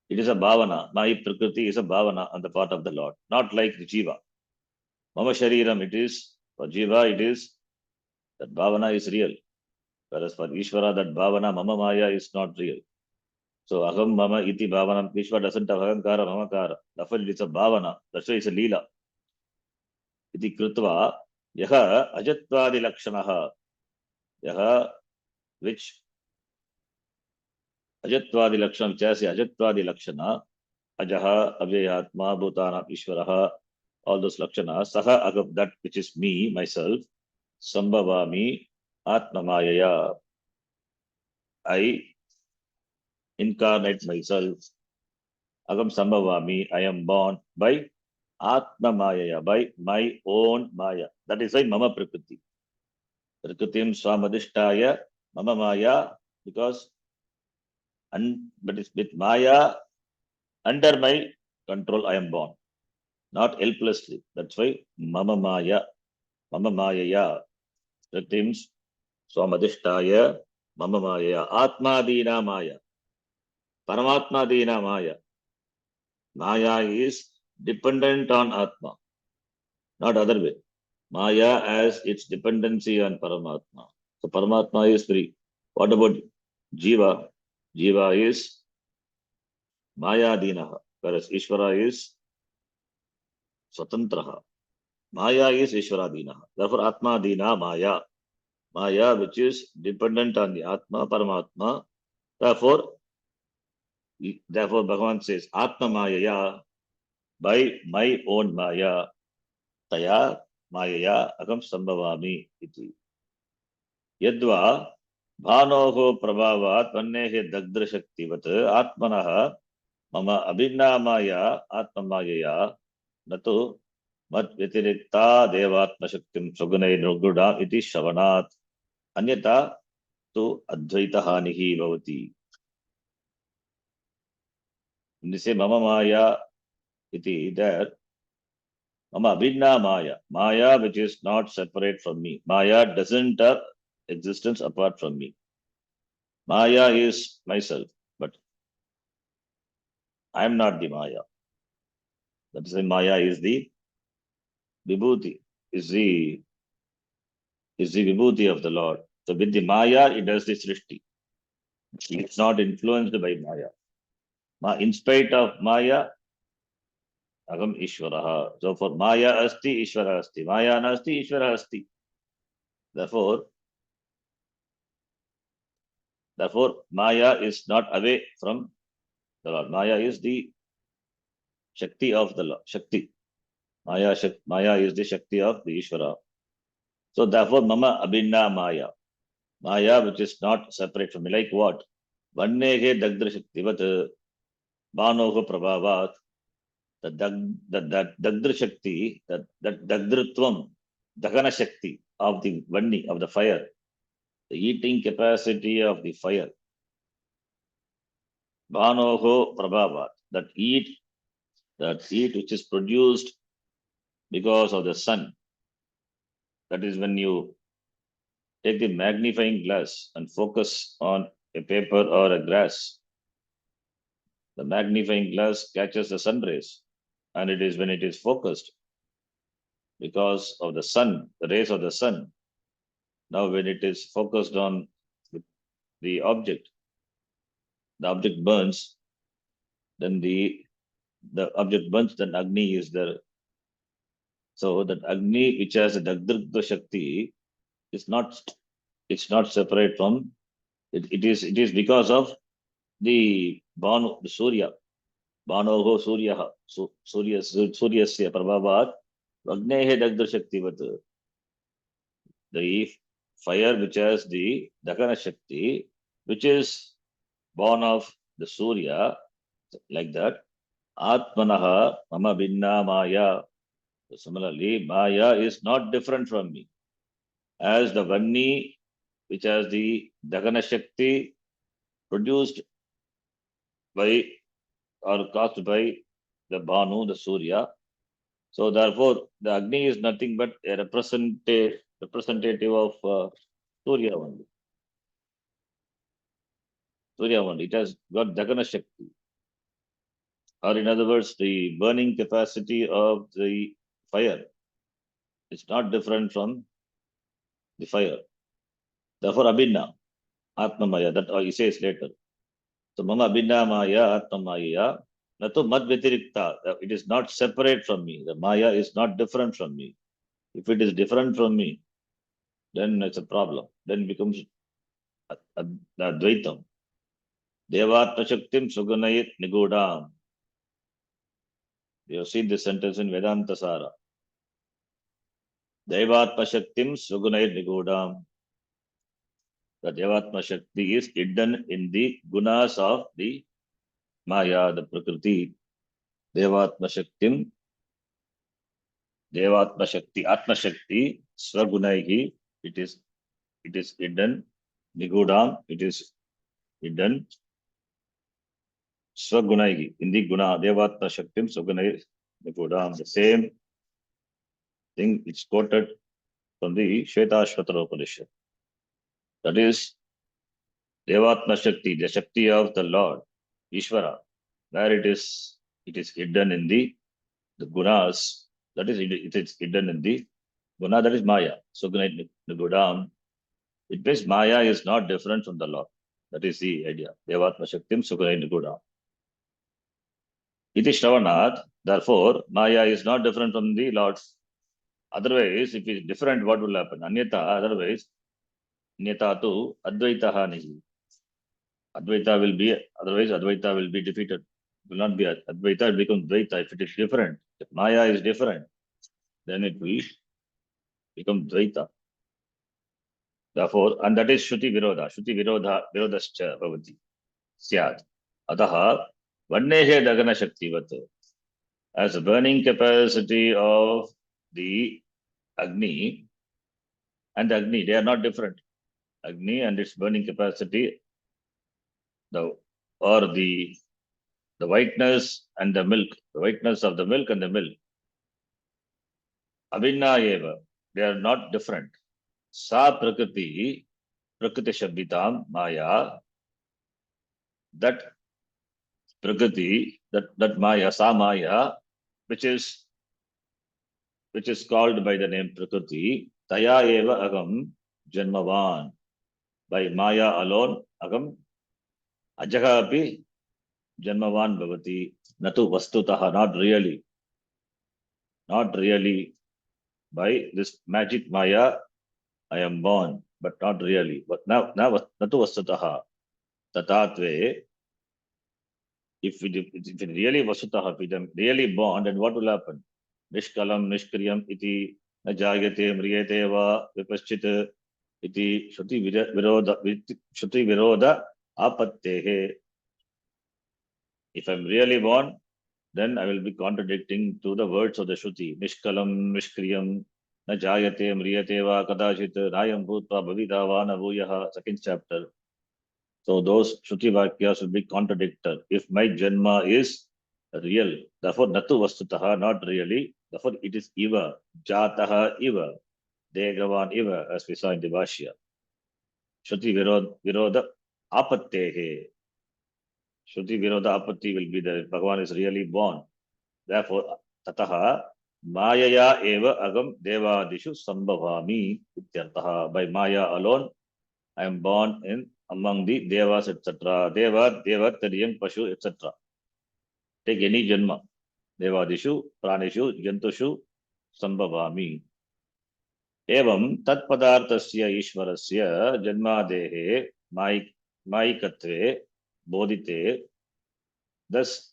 it is a bhavana. My prakriti is a bhavana on the part of the Lord, not like the jiva. Mama shariram, it is, for jiva, it is, that bhavana is real. Whereas for Ishvara, that bhavana, mama maya is not real. So aham mama iti bhavana, Ishvara doesn't have ahankara, mamakara. Therefore, it is a bhavana. That's why it's a leela. Iti krutva, yaha ajatvadi lakshanaha. Yaha, which ajatvadi lakshana, which has ajatvadi lakshana, ajaha, avyayatma, bhutana, Ishvaraha, all those lakshanas, saha agam, that which is me, myself, sambhavami, atmamayaya. I incarnate myself. Agam Sambhavami, I am born by Atma Maya, by my own Maya. That is why Mama Prakriti. Prakritim Swamadhishtaya, Mama Maya, because but it's with Maya, under my control I am born, not helplessly. That's why Mama Maya, Mama Maya, Prakritim Swamadhishtaya, Mama Maya, Atma Dina Maya, Paramatma Dina Maya. Maya is dependent on Atma, not other way. Maya has its dependency on Paramatma. So Paramatma is free. What about Jiva? Jiva is Maya Dinaha, whereas Ishvara is Swatantraha. Maya is Ishvara Dinaha. Therefore, Atma Dina Maya. Maya, which is dependent on the Atma, Paramatma. Therefore, Bhagavan says, Atma Maya, by my own Maya, Taya Maya, Agam Sambhavami iti. Yadva Bhanoho Prabhavat Vannehe Dagdra Shaktivat Atmanaha Mama Abhinamaya Atmamayaya Natu Mat Vyatirikta Devatma Shaktim Sugunai Nugruda iti Shavanat Anyata tu Advaita Hanihi Bhavati. When they say Mama Maya iti, there Mama Abhinna Maya, Maya which is not separate from me. Maya doesn't have existence apart from me. Maya is myself, but I am not the Maya. That is why Maya is the Vibhuti, is the Vibhuti of the Lord. So with the Maya, it does the Srishti. It's not influenced by Maya. In spite of Maya, Agam Ishvaraha. So for Maya Asti, Ishvara Asti. Maya Nasti, Ishvara Asti. Therefore, Maya is not away from the Lord. Maya is the Shakti of the Lord. Shakti. Maya is the Shakti of the Ishvara. So therefore, Mama Abhinna Maya. Maya which is not separate from me. Like what? Vannehe Dagdra Shaktivat Bhanoho Prabhavat. The Dagdra Shakti, that Dagdritvam, Dagana Shakti of the Vanni, of the fire, the eating capacity of the fire. Bhanoho Prabhavat, that heat which is produced because of the sun. That is when you take the magnifying glass and focus on a paper or a grass. The magnifying glass catches the sun rays, and it is when it is focused because of the sun, the rays of the sun. Now, when it is focused on the object burns, then the object burns, then Agni is there. So that Agni, which has a Dagdrugda Shakti, is not, it's not separate from it. It is because of the Banu, the Surya, Banoho Surya, Suryasya Prabhavat, Agnehe Dagdra Shaktivat. The fire which has the Dagana Shakti, which is born of the Surya, like that. Atmanaha Mama Binna Maya. Similarly, Maya is not different from me. As the Vanni, which has the Dagana Shakti produced by or caused by the Banu, the Surya. So therefore, the Agni is nothing but a representative of Surya only. Surya only. It has got Dagana Shakti. Or in other words, the burning capacity of the fire is not different from the fire. Therefore, Abhinna, Atmamaya, that he says later. So, Mama Abhinna Maya, Atmamaya, Natu Mad Vyatiriktha. It is not separate from me. The Maya is not different from me. If it is different from me, then it's a problem. Then it becomes Advaitam. Devatma Shaktim Sugunayit Nigodam. You have seen this sentence in Vedanta Sara. Devatma Shaktim Sugunayit Nigodam. The Devatma Shakti is hidden in the gunas of the Maya, the Prakriti. Devatma Shaktim, Devatma Shakti, Atma Shakti, Swagunaihi, it is hidden. Nigodam, it is hidden. Swagunaihi, in the guna, Devatma Shaktim, Swagunaihi, Nigodam. The same thing is quoted from the Shvetashvatara Upanishad. That is Devatma Shakti, the Shakti of the Lord, Ishvara, where it is hidden in the gunas, that is, it is hidden in the guna, that is Maya. So, Nigodam, it means Maya is not different from the Lord. That is the idea. Devatma Shaktim Sugunai Nigodam. It is Shravanat, therefore, Maya is not different from the Lord. Otherwise, if it is different, what will happen? Anyata, otherwise, Anyata tu Advaitaha Nihi. Advaita will be, otherwise Advaita will be defeated. It will not be Advaita, it becomes Dvaita. If it is different, if Maya is different, then it will become Dvaita. Therefore, and that is Shruti Virodha. Shruti Virodhascha Bhavati. Syat. Ataha, Vannehe Dagana Shaktivat. As the burning capacity of the Agni and the Agni, they are not different. Agni and its burning capacity, or the whiteness and the milk, the whiteness of the milk and the milk. Abhinna eva, they are not different. Sa Prakriti Shabditam Maya, that Prakriti, that Maya, Sa Maya, which is called by the name Prakriti, Taya eva agam janmavan. By Maya alone, agam ajaha api janmavan bhavati. Natu vastutaha, not really. By this magic Maya, I am born, but not really. But now natu vastutaha. Tatatve, if it really vasutaha, if it is really born, then what will happen? Nishkalam, Nishkriyam, iti, na jayate, mriyate va, vipaschit, iti, Shruti Viroda, apattehe. If I'm really born, then I will be contradicting to the words of the Shruti. Nishkalam, Nishkriyam, na jayate, mriyate va, kadachit, rayam bhutva, bhavida va, na bhuyaha, second chapter. So those Shruti Vakyas will be contradicted. If my Janma is real, therefore Natu Vastutaha, not really, therefore it is Iva, Jataha Iva, Degavan Iva, as we saw in the Bhashya. Shruti Viroda Apattehe. Shruti Vinoda Apatti will be there. Bhagavan is really born. Therefore, Tataha Mayaya Eva Agam Devadishu Sambhavami Ityartaha. By Maya alone, I am born in among the Devas, etc. Deva, Tadiyam, Pashu, etc. Take any Janma. Devadishu, Pranishu, Jantushu, Sambhavami. Evam Tatpadartasya Ishvarasya Janmadehe Maikatve Bodhite. Thus,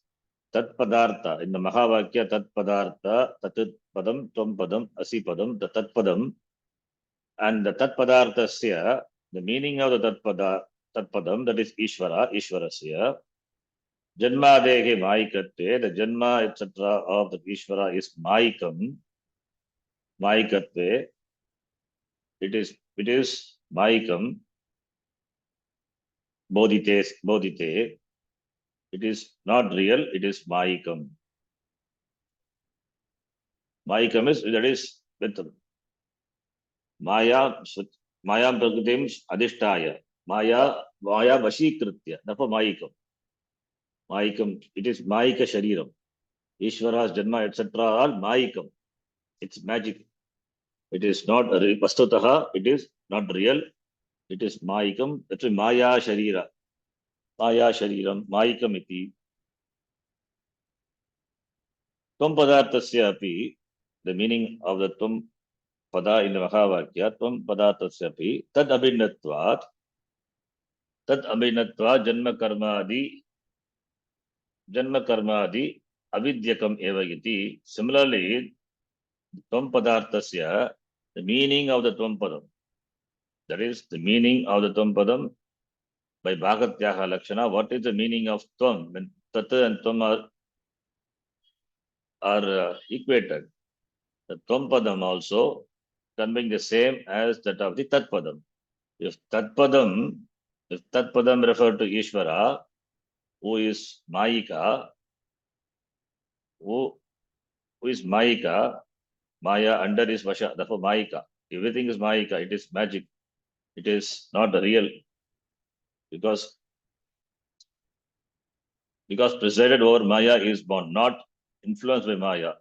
Tat Padartha, in the Mahavakya, Tat Padartha, Tat Padam, Tvam Padam, Asi Padam, the Tat Padam, and the Tat Padarthasya, the meaning of the Tat Padam, that is Ishvara, Ishvarasya, Janma Dehe Maikatve, the Janma, etc. of the Ishvara is Maikam, Maikatve, it is Maikam, Bodhite, it is not real, it is Maikam. Maikam is, that is with Maya Prakritim Adhishtaya. Maya Vashikritya. Therefore Maikam. It is Maika Shariram. Ishvara's Janma, etc. are Maikam. It's magic. It is not Vastutaha, it is not real. It is Maikam. That's why Maya Sharira. Maya Shariram. Maikam iti. Tvam Padarthasya api. The meaning of the Tvam Pada in the Mahavakya. Tvam Padarthasya api. Tad Abhinatvat. Tad Abhinatva Janma Karmadi Avidyakam Eva iti. Similarly, Tvam Padarthasya, the meaning of the Tvam Padam. That is the meaning of the Tvam Padam by Bhagatyaha Lakshana. What is the meaning of Tvam? When Tata and Tvam are equated, the Tvam Padam also conveying the same as that of the Tat Padam. If Tat Padam referred to Ishvara, who is Mayika, who is Mayika, Maya under is Vasha, therefore Mayika. Everything is Mayika, it is magic. It is not real because presided over Maya is born, not influenced by Maya.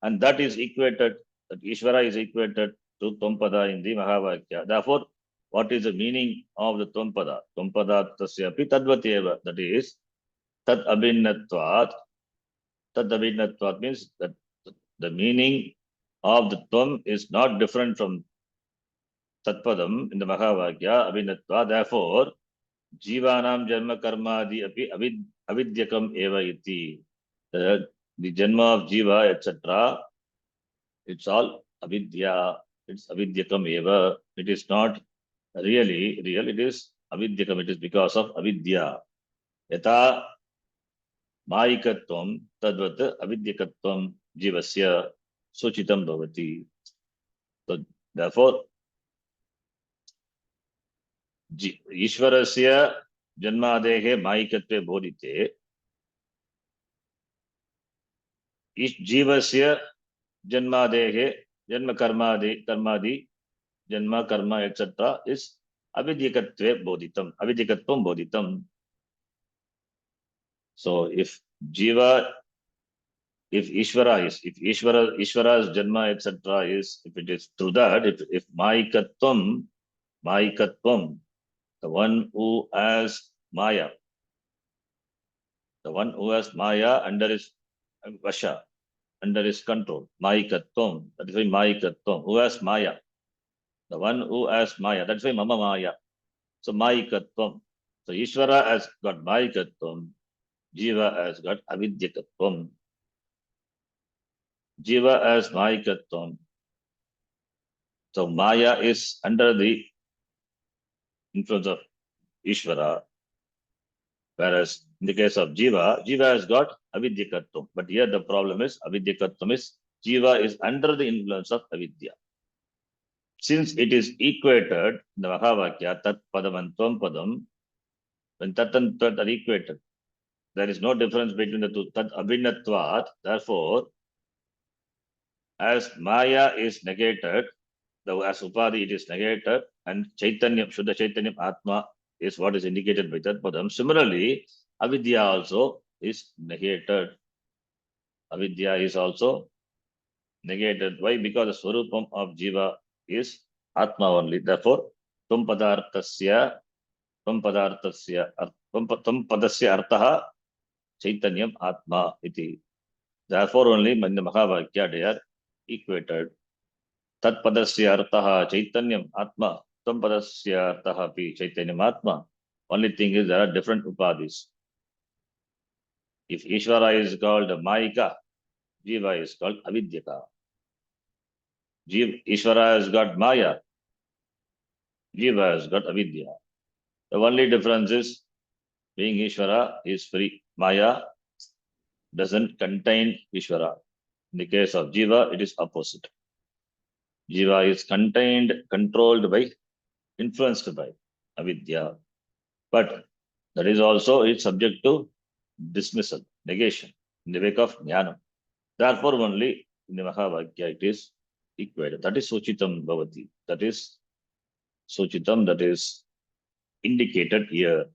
And that is equated, that Ishvara is equated to Tvam in the Mahavakya. Therefore, what is the meaning of the Tvam Pada? Tvam Pada tasyapi tadvateva. That is, Tad Abhinatvat. Tad Abhinatvat means that the meaning of the Tvam is not different from Tatpadam in the Mahavakya, Abhinatva. Therefore, Jivanam Janma Karmadi api Avidyakam Eva iti. The Janma of Jiva, etc. It's all Avidya. It's Avidyakam Eva. It is not really real. It is Avidyakam. It is because of Avidya. Yata Maikatvam Tadvat Avidyakatvam Jivasya Suchitam Bhavati. So, therefore, Ishvarasya Janmadehe Maikatve Bodhite. Jivasya Janmadehe Janma Karmadi Janma Karma etc. is Avidyakatve Bodhitam. Avidyakatvam Bodhitam. So if Jiva, if Ishvara's Janma etc. is, if it is through that, if Maikatvam, the one who has Maya, under his Vasha, under his control, Maikatvam, that is why Maikatvam, who has Maya, the one who has Maya, that's why Mama Maya. So Maikatvam. So Ishvara has got Maikatvam, Jiva has got Avidyakatvam. Jiva has Maikatvam. So Maya is under the influence of Ishvara. Whereas in the case of Jiva has got Avidyakatvam. But here the problem is Avidyakatvam is Jiva is under the influence of Avidya. Since it is equated in the Mahavakya, Tat Padam and Tvam Padam, when Tat and Tat are equated, there is no difference between the two. Tat Abhinatvat, therefore, as Maya is negated, as Upadhi it is negated, and Chaitanya, Shuddha Chaitanya Atma is what is indicated by Tat Padam. Similarly, Avidya also is negated. Avidya is also negated. Why? Because the swarupam of jiva is atma only. Therefore, tum padarthasya arthaha chaitanyam atma iti. Therefore, only in the Mahavakya they are equated. Tat padasya arthaha chaitanyam atma, tam padasya arthaha pi chaitanyam atma. Only thing is there are different upadhis. If Ishvara is called Mayika, Jiva is called Avidyaka. Ishvara has got Maya, Jiva has got Avidya. The only difference is being Ishvara is free. Maya doesn't contain Ishvara. In the case of Jiva, it is opposite. Jiva is contained, controlled by, influenced by Avidya. But that is also it's subject to dismissal, negation, in the wake of jnana. Therefore, only in the Mahavakya it is equated. That is Sochitam Bhavati. That is Sochitam, that is indicated here.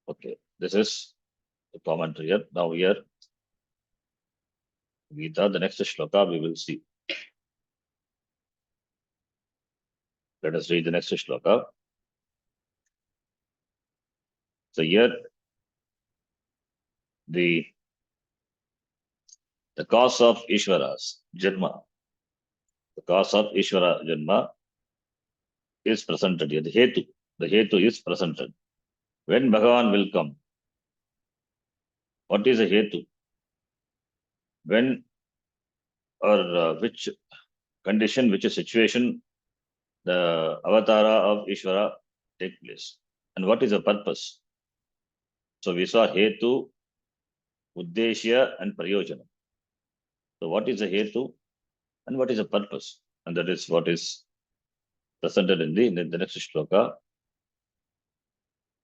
Okay, this is the commentary here. Now here, Gita, the next shloka we will see. Let us read the next shloka. So here, the cause of Ishvara's Janma, the cause of Ishvara Janma is presented here. The Hetu is presented. When Bhagavan will come, what is the Hetu? When or which condition, which situation the avatara of Ishvara take place? And what is the purpose? So we saw Hetu, Uddeshya and Prayojana. So what is the Hetu and what is the purpose? And that is what is presented in the next shloka.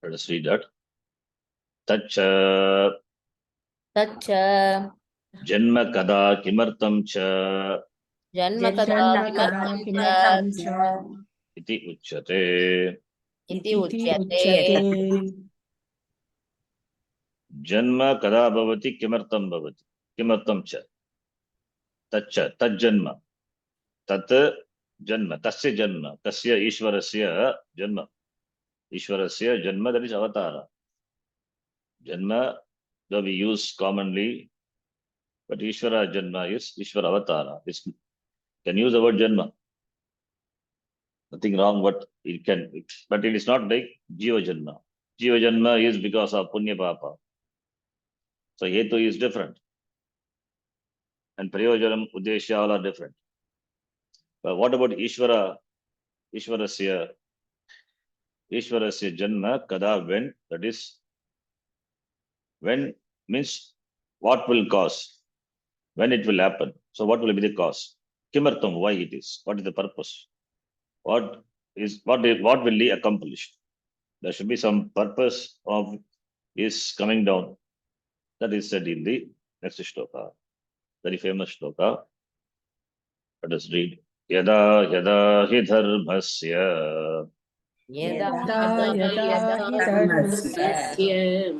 Let us read that. Tacha Janma kada kimartam cha Janma kada kimartam cha iti uchyate. iti uchyate. Janma kada bhavati kimartam bhavati. Kimartam cha. Tacha, tajjanma. Tat janma. Tasya janma. Tasya Ishvarasya janma. Ishvarasya janma, that is avatara. Janma, though we use commonly, but Ishvara janma is Ishvara avatara. Can use the word janma. Nothing wrong, but it can. But it is not like Jiva janma. Jiva janma is because of punya papa. So Hetu is different. And Prayojanam, Uddeshya, all are different. But what about Ishvara? Ishvarasya janma kada, when, that is, when means what will cause, when it will happen. So what will be the cause? Kimartam, why it is? What is the purpose? What will he accomplish? There should be some purpose of his coming down. That is said in the next shloka. Very famous shloka. Let us read. Yada yada hi dharmasya Yada yada hi dharmasya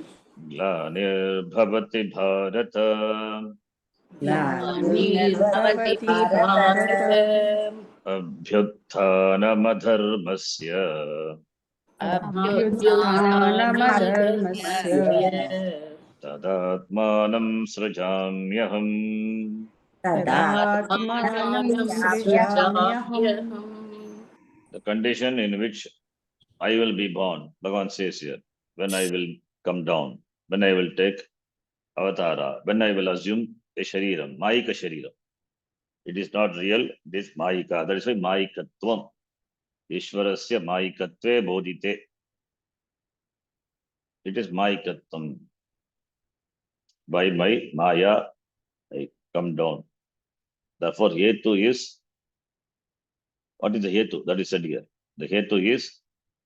glanirбhavati bharata glanirбhavati bharata abhyuttanamadharmasya abhyuttanamadharmasya tadatmanam srajamyaham. tadatmanam srijamyaham. The condition in which I will be born, Bhagavan says here, when I will come down, when I will take avatara, when I will assume a shariram, Mayika shariram. It is not real, it is Mayika. That is why Mayikatvam. Ishvarasya Mayikatve bodhite. It is Mayikatvam. By my Maya, I come down. Therefore, Hetu is, what is the Hetu? That is said here. The Hetu is,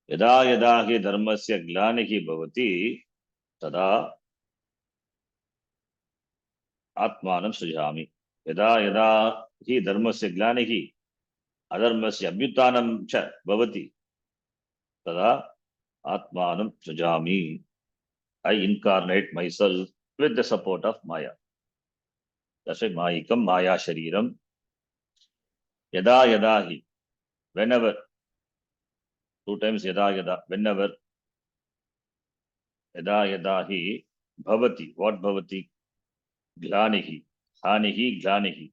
Yada yada hi dharmasya glanihi bhavati, tada atmanam srijami. Yada yada hi dharmasya glanihi adharmasya abhyutanam cha bhavati, tada Atmanam Sujami. I incarnate myself with the support of Maya. That's why Mayikam Maya Shariram. Yada Yada Hi. Whenever, two times Yada Yada, whenever, Yada Yada Hi, Bhavati. What Bhavati? Glanihi. Hanihi, Glanihi.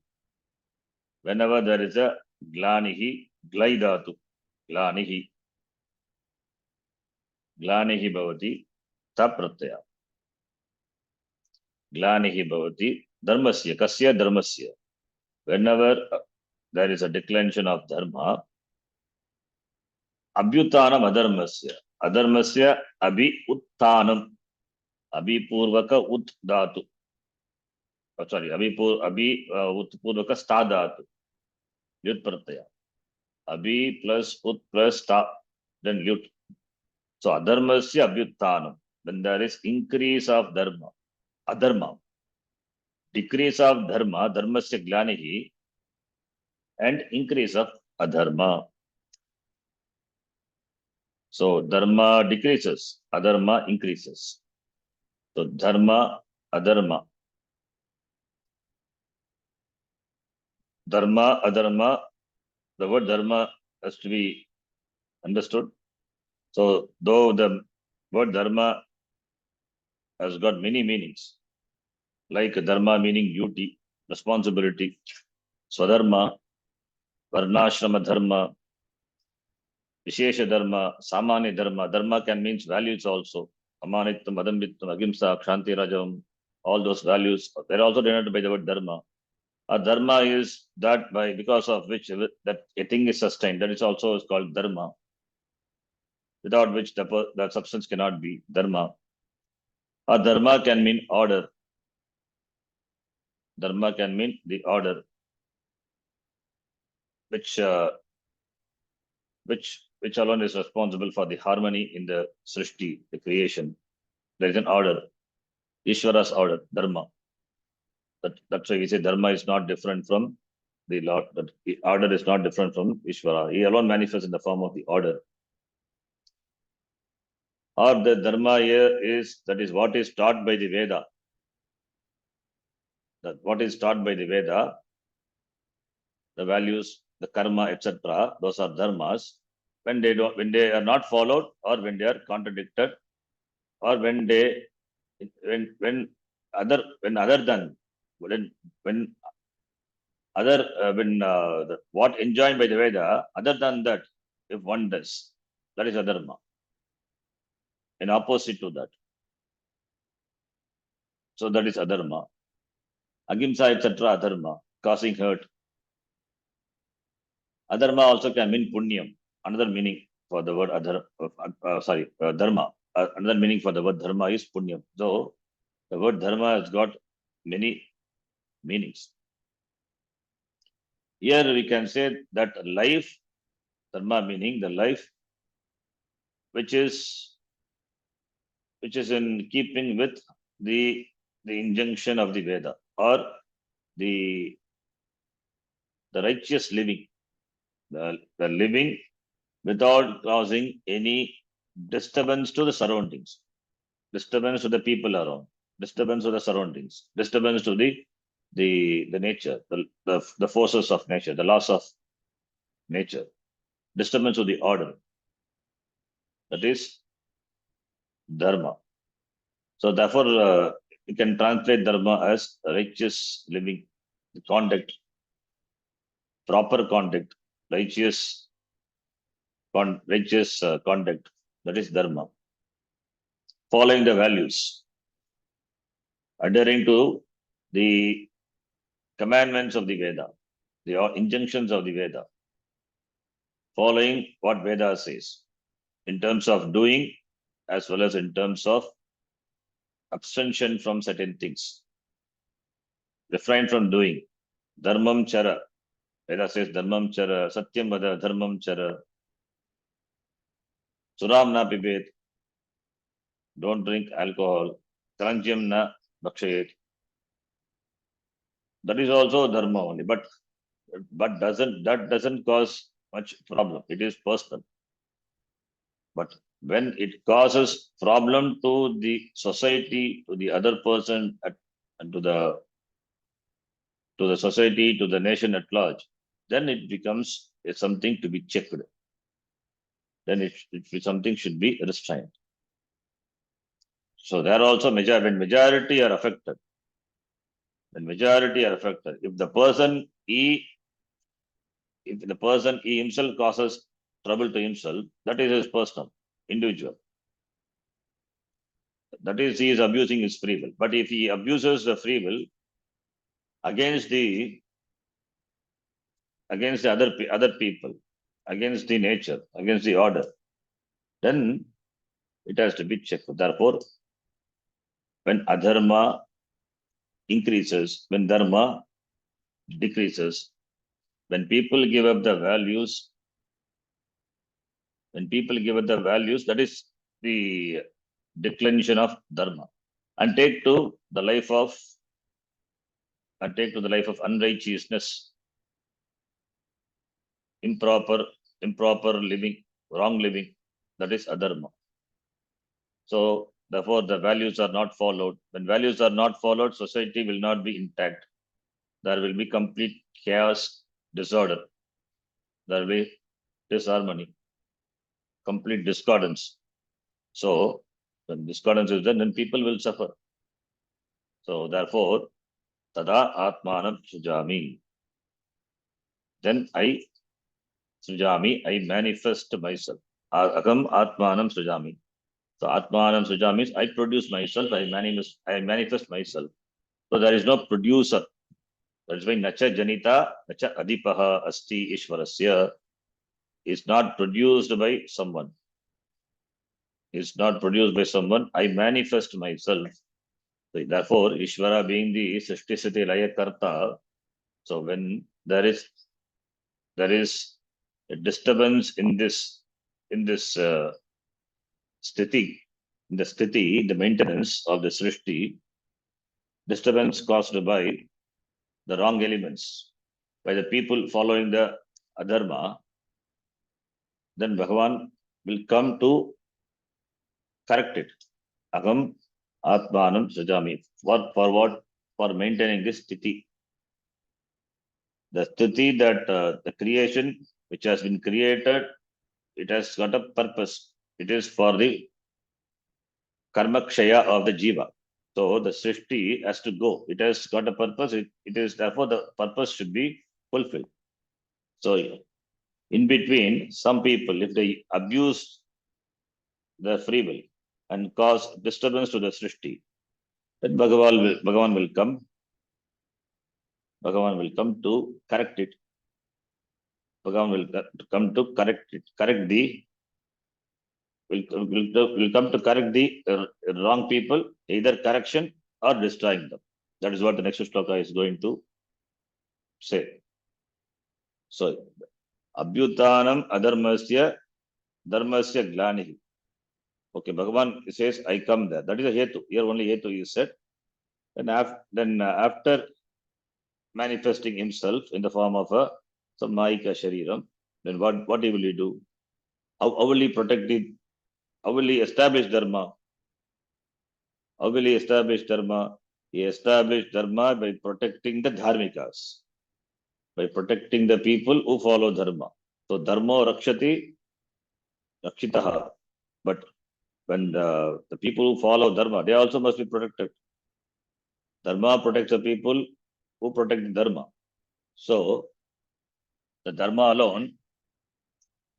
Whenever there is a Glanihi, Glaidatu. Glanihi. Glanihi Bhavati. Tapratyaya. Glanihi Bhavati. Dharmasya. Kasya Dharmasya. Whenever there is a declension of Dharma, Abhyutanam Adharmasya. Adharmasya Abhi Uttanam. Abhi Purvaka Ut Dhatu. Oh, sorry, Abhi Ut Purvaka Sta Dhatu. Yut Pratyaya. Abhi plus Ut plus Sta. Then Yut. So Adharmasya Abhyuttanam. When there is increase of Dharma, Adharma. Decrease of Dharma, Dharmasya Glanihi. And increase of Adharma. So Dharma decreases, Adharma increases. So Dharma, Adharma. Dharma, Adharma, the word Dharma has to be understood. So though the word Dharma has got many meanings, like Dharma meaning duty, responsibility, Swadharma, Varnashrama Dharma, Vishesha Dharma, Samanya Dharma. Dharma can mean values also. Amanittam, Adambittam, Agimsa, Kshanti Rajam, all those values. They're also denoted by the word Dharma. A dharma is that by because of which that a thing is sustained. That is also called dharma. Without which the substance cannot be dharma. A dharma can mean order. Dharma can mean the order, which which alone is responsible for the harmony in the srishti, the creation. There is an order. Ishvara's order, dharma. That's why we say dharma is not different from the Lord. That the order is not different from Ishvara. He alone manifests in the form of the order. Or the dharma here is that is what is taught by the Veda. That what is taught by the Veda, the values, the karma, etc. Those are dharmas. When they are not followed, or when they are contradicted, or when other than when what enjoined by the Veda, other than that, if one does, that is adharma. In opposite to that. So that is adharma. Agimsa, etc. Adharma, causing hurt. Adharma also can mean punyam. Another meaning for the word dharma. Another meaning for the word dharma is punyam. So the word dharma has got many meanings. Here we can say that life, dharma meaning the life which is in keeping with the injunction of the Veda, or the righteous living, the living without causing any disturbance to the surroundings, disturbance to the people around, disturbance to the surroundings, disturbance to the nature, the forces of nature, the laws of nature, disturbance to the order. That is dharma. So therefore, you can translate dharma as righteous living, conduct, proper conduct, righteous conduct. That is dharma. Following the values, adhering to the commandments of the Veda, the injunctions of the Veda, following what Veda says in terms of doing as well as in terms of abstention from certain things. Refrain from doing. Dharmam chara. Veda says dharmam chara, satyam vada, dharmam chara. Suram na pibet. Don't drink alcohol. Karanjyam na bhakshayet. That is also dharma only, but that doesn't cause much problem. It is personal. But when it causes problem to the society, to the other person, and to the society, to the nation at large, then it becomes something to be checked. Then something should be restrained. So there also when majority are affected, if the person he himself causes trouble to himself, that is his personal, individual. That is, he is abusing his free will. But if he abuses the free will against the other people, against the nature, against the order, then it has to be checked. Therefore, when adharma increases, when dharma decreases, when people give up the values, that is the declension of dharma. And take to the life of unrighteousness, improper living, wrong living, that is adharma. So therefore the values are not followed. When values are not followed, society will not be intact. There will be complete chaos, disorder. There will be disharmony, complete discordance. So when discordance is done, then people will suffer. So therefore, tada atmanam sujami. Then I manifest myself. Agam atmanam sujami. So atmanam sujami means I produce myself, I manifest myself. So there is no producer. That is why nacha janita, nacha adipaha asti ishvarasya is not produced by someone. Is not produced by someone. I manifest myself. So therefore, Ishvara being the Srishti Laya Karta, so when there is a disturbance in this sthiti, the maintenance of the Srishti, disturbance caused by the wrong elements, by the people following the adharma, then Bhagavan will come to correct it. Agam Atmanam Sajami. For what? For maintaining this sthiti. The sthiti that the creation which has been created, it has got a purpose. It is for the karma kshaya of the jiva. So the srishti has to go. It has got a purpose. It is therefore the purpose should be fulfilled. So in between, some people, if they abuse the free will and cause disturbance to the srishti, then Bhagavan will come. Bhagavan will come to correct it. Bhagavan will come to correct it, will come to correct the wrong people, either correction or destroying them. That is what the next shloka is going to say. So, abhyutanam adharmasya dharmasya glanihi. Okay, Bhagavan says, I come there. That is a hetu. Here only hetu is said. And after manifesting himself in the form of a sammayika shariram, then what will he do? How will he protect it? How will he establish dharma? How will he establish dharma? He established dharma by protecting the dharmikas, by protecting the people who follow dharma. So dharma rakshati rakshitaha. But when the people who follow dharma, they also must be protected. Dharma protects the people who protect the dharma. So the dharma alone,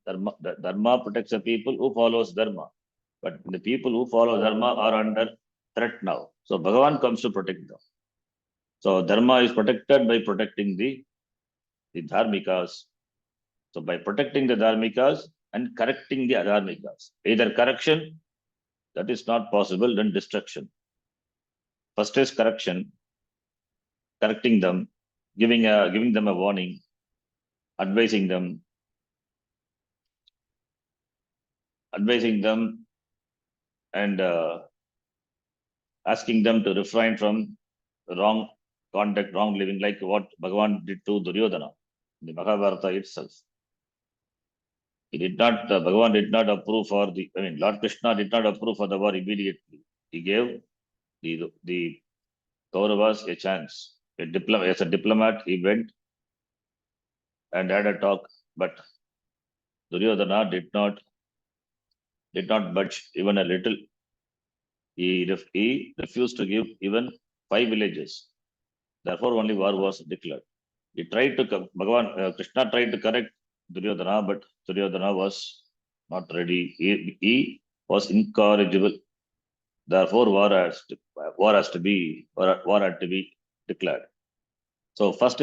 the dharma protects the people who follows dharma. But the people who follow dharma are under threat now. So Bhagavan comes to protect them. So dharma is protected by protecting the dharmikas. So by protecting the dharmikas and correcting the adharmikas, either correction, that is not possible, then destruction. First is correction, correcting them, giving them a warning, advising them, and asking them to refrain from wrong conduct, wrong living, like what Bhagavan did to Duryodhana in the Mahabharata itself. He did not, Bhagavan did not approve for the, Lord Krishna did not approve for the war immediately. He gave the Kauravas a chance. As a diplomat, he went and had a talk, but Duryodhana did not budge even a little. He refused to give even 5 villages. Therefore, only war was declared. He tried to, Krishna tried to correct Duryodhana, but Duryodhana was not ready. He was incorrigible. Therefore, war had to be declared. So, first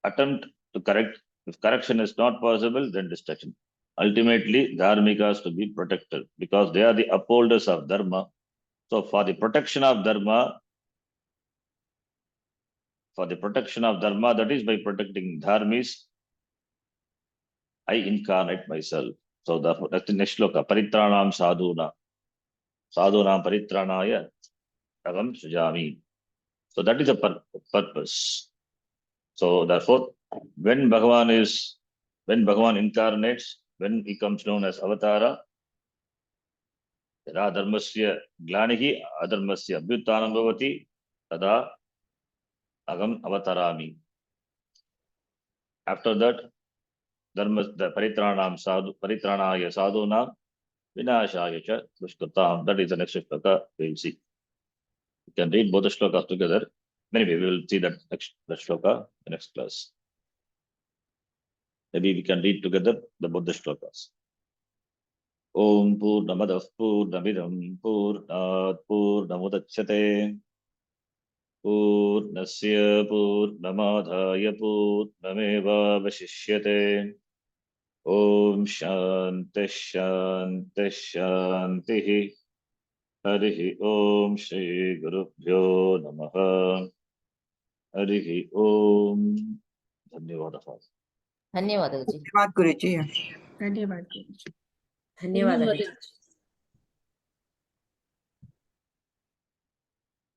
attempt to correct. If correction is not possible, then destruction. Ultimately, dharmikas to be protected because they are the upholders of dharma. So, for the protection of dharma, that is by protecting dharmis, I incarnate myself. So that's the next shloka. Paritranam sadhuna. Sadhunam paritranaya agam sujami. So that is the purpose. So therefore, when Bhagavan incarnates, when he comes known as Avatara, yada dharmasya glanihi adharmasya abhyuttanam bhavati tada agam avatarami. After that, the paritranaya sadhuna vinashaya cha dushkatam. That is the next shloka we will see. You can read both the shlokas together. Anyway, we will see that shloka in the next class. Maybe we can read together both the shlokas. Om Purnamadah Purnamidam Purnat Purnamudachyate Purnasya Purnamadhaya Purnameva Vashishyate. Om Shanti Shanti Shanti. Harihi Om Shri Gurubhyo Namaha. Harihi Om. धन्यवाद. ಧನ್ಯವಾದ ಗುರುಜಿ. धन्यवाद गुरुजी. ಧನ್ಯವಾದ ಗುರುಜಿ. ಧನ್ಯವಾದಗಳು.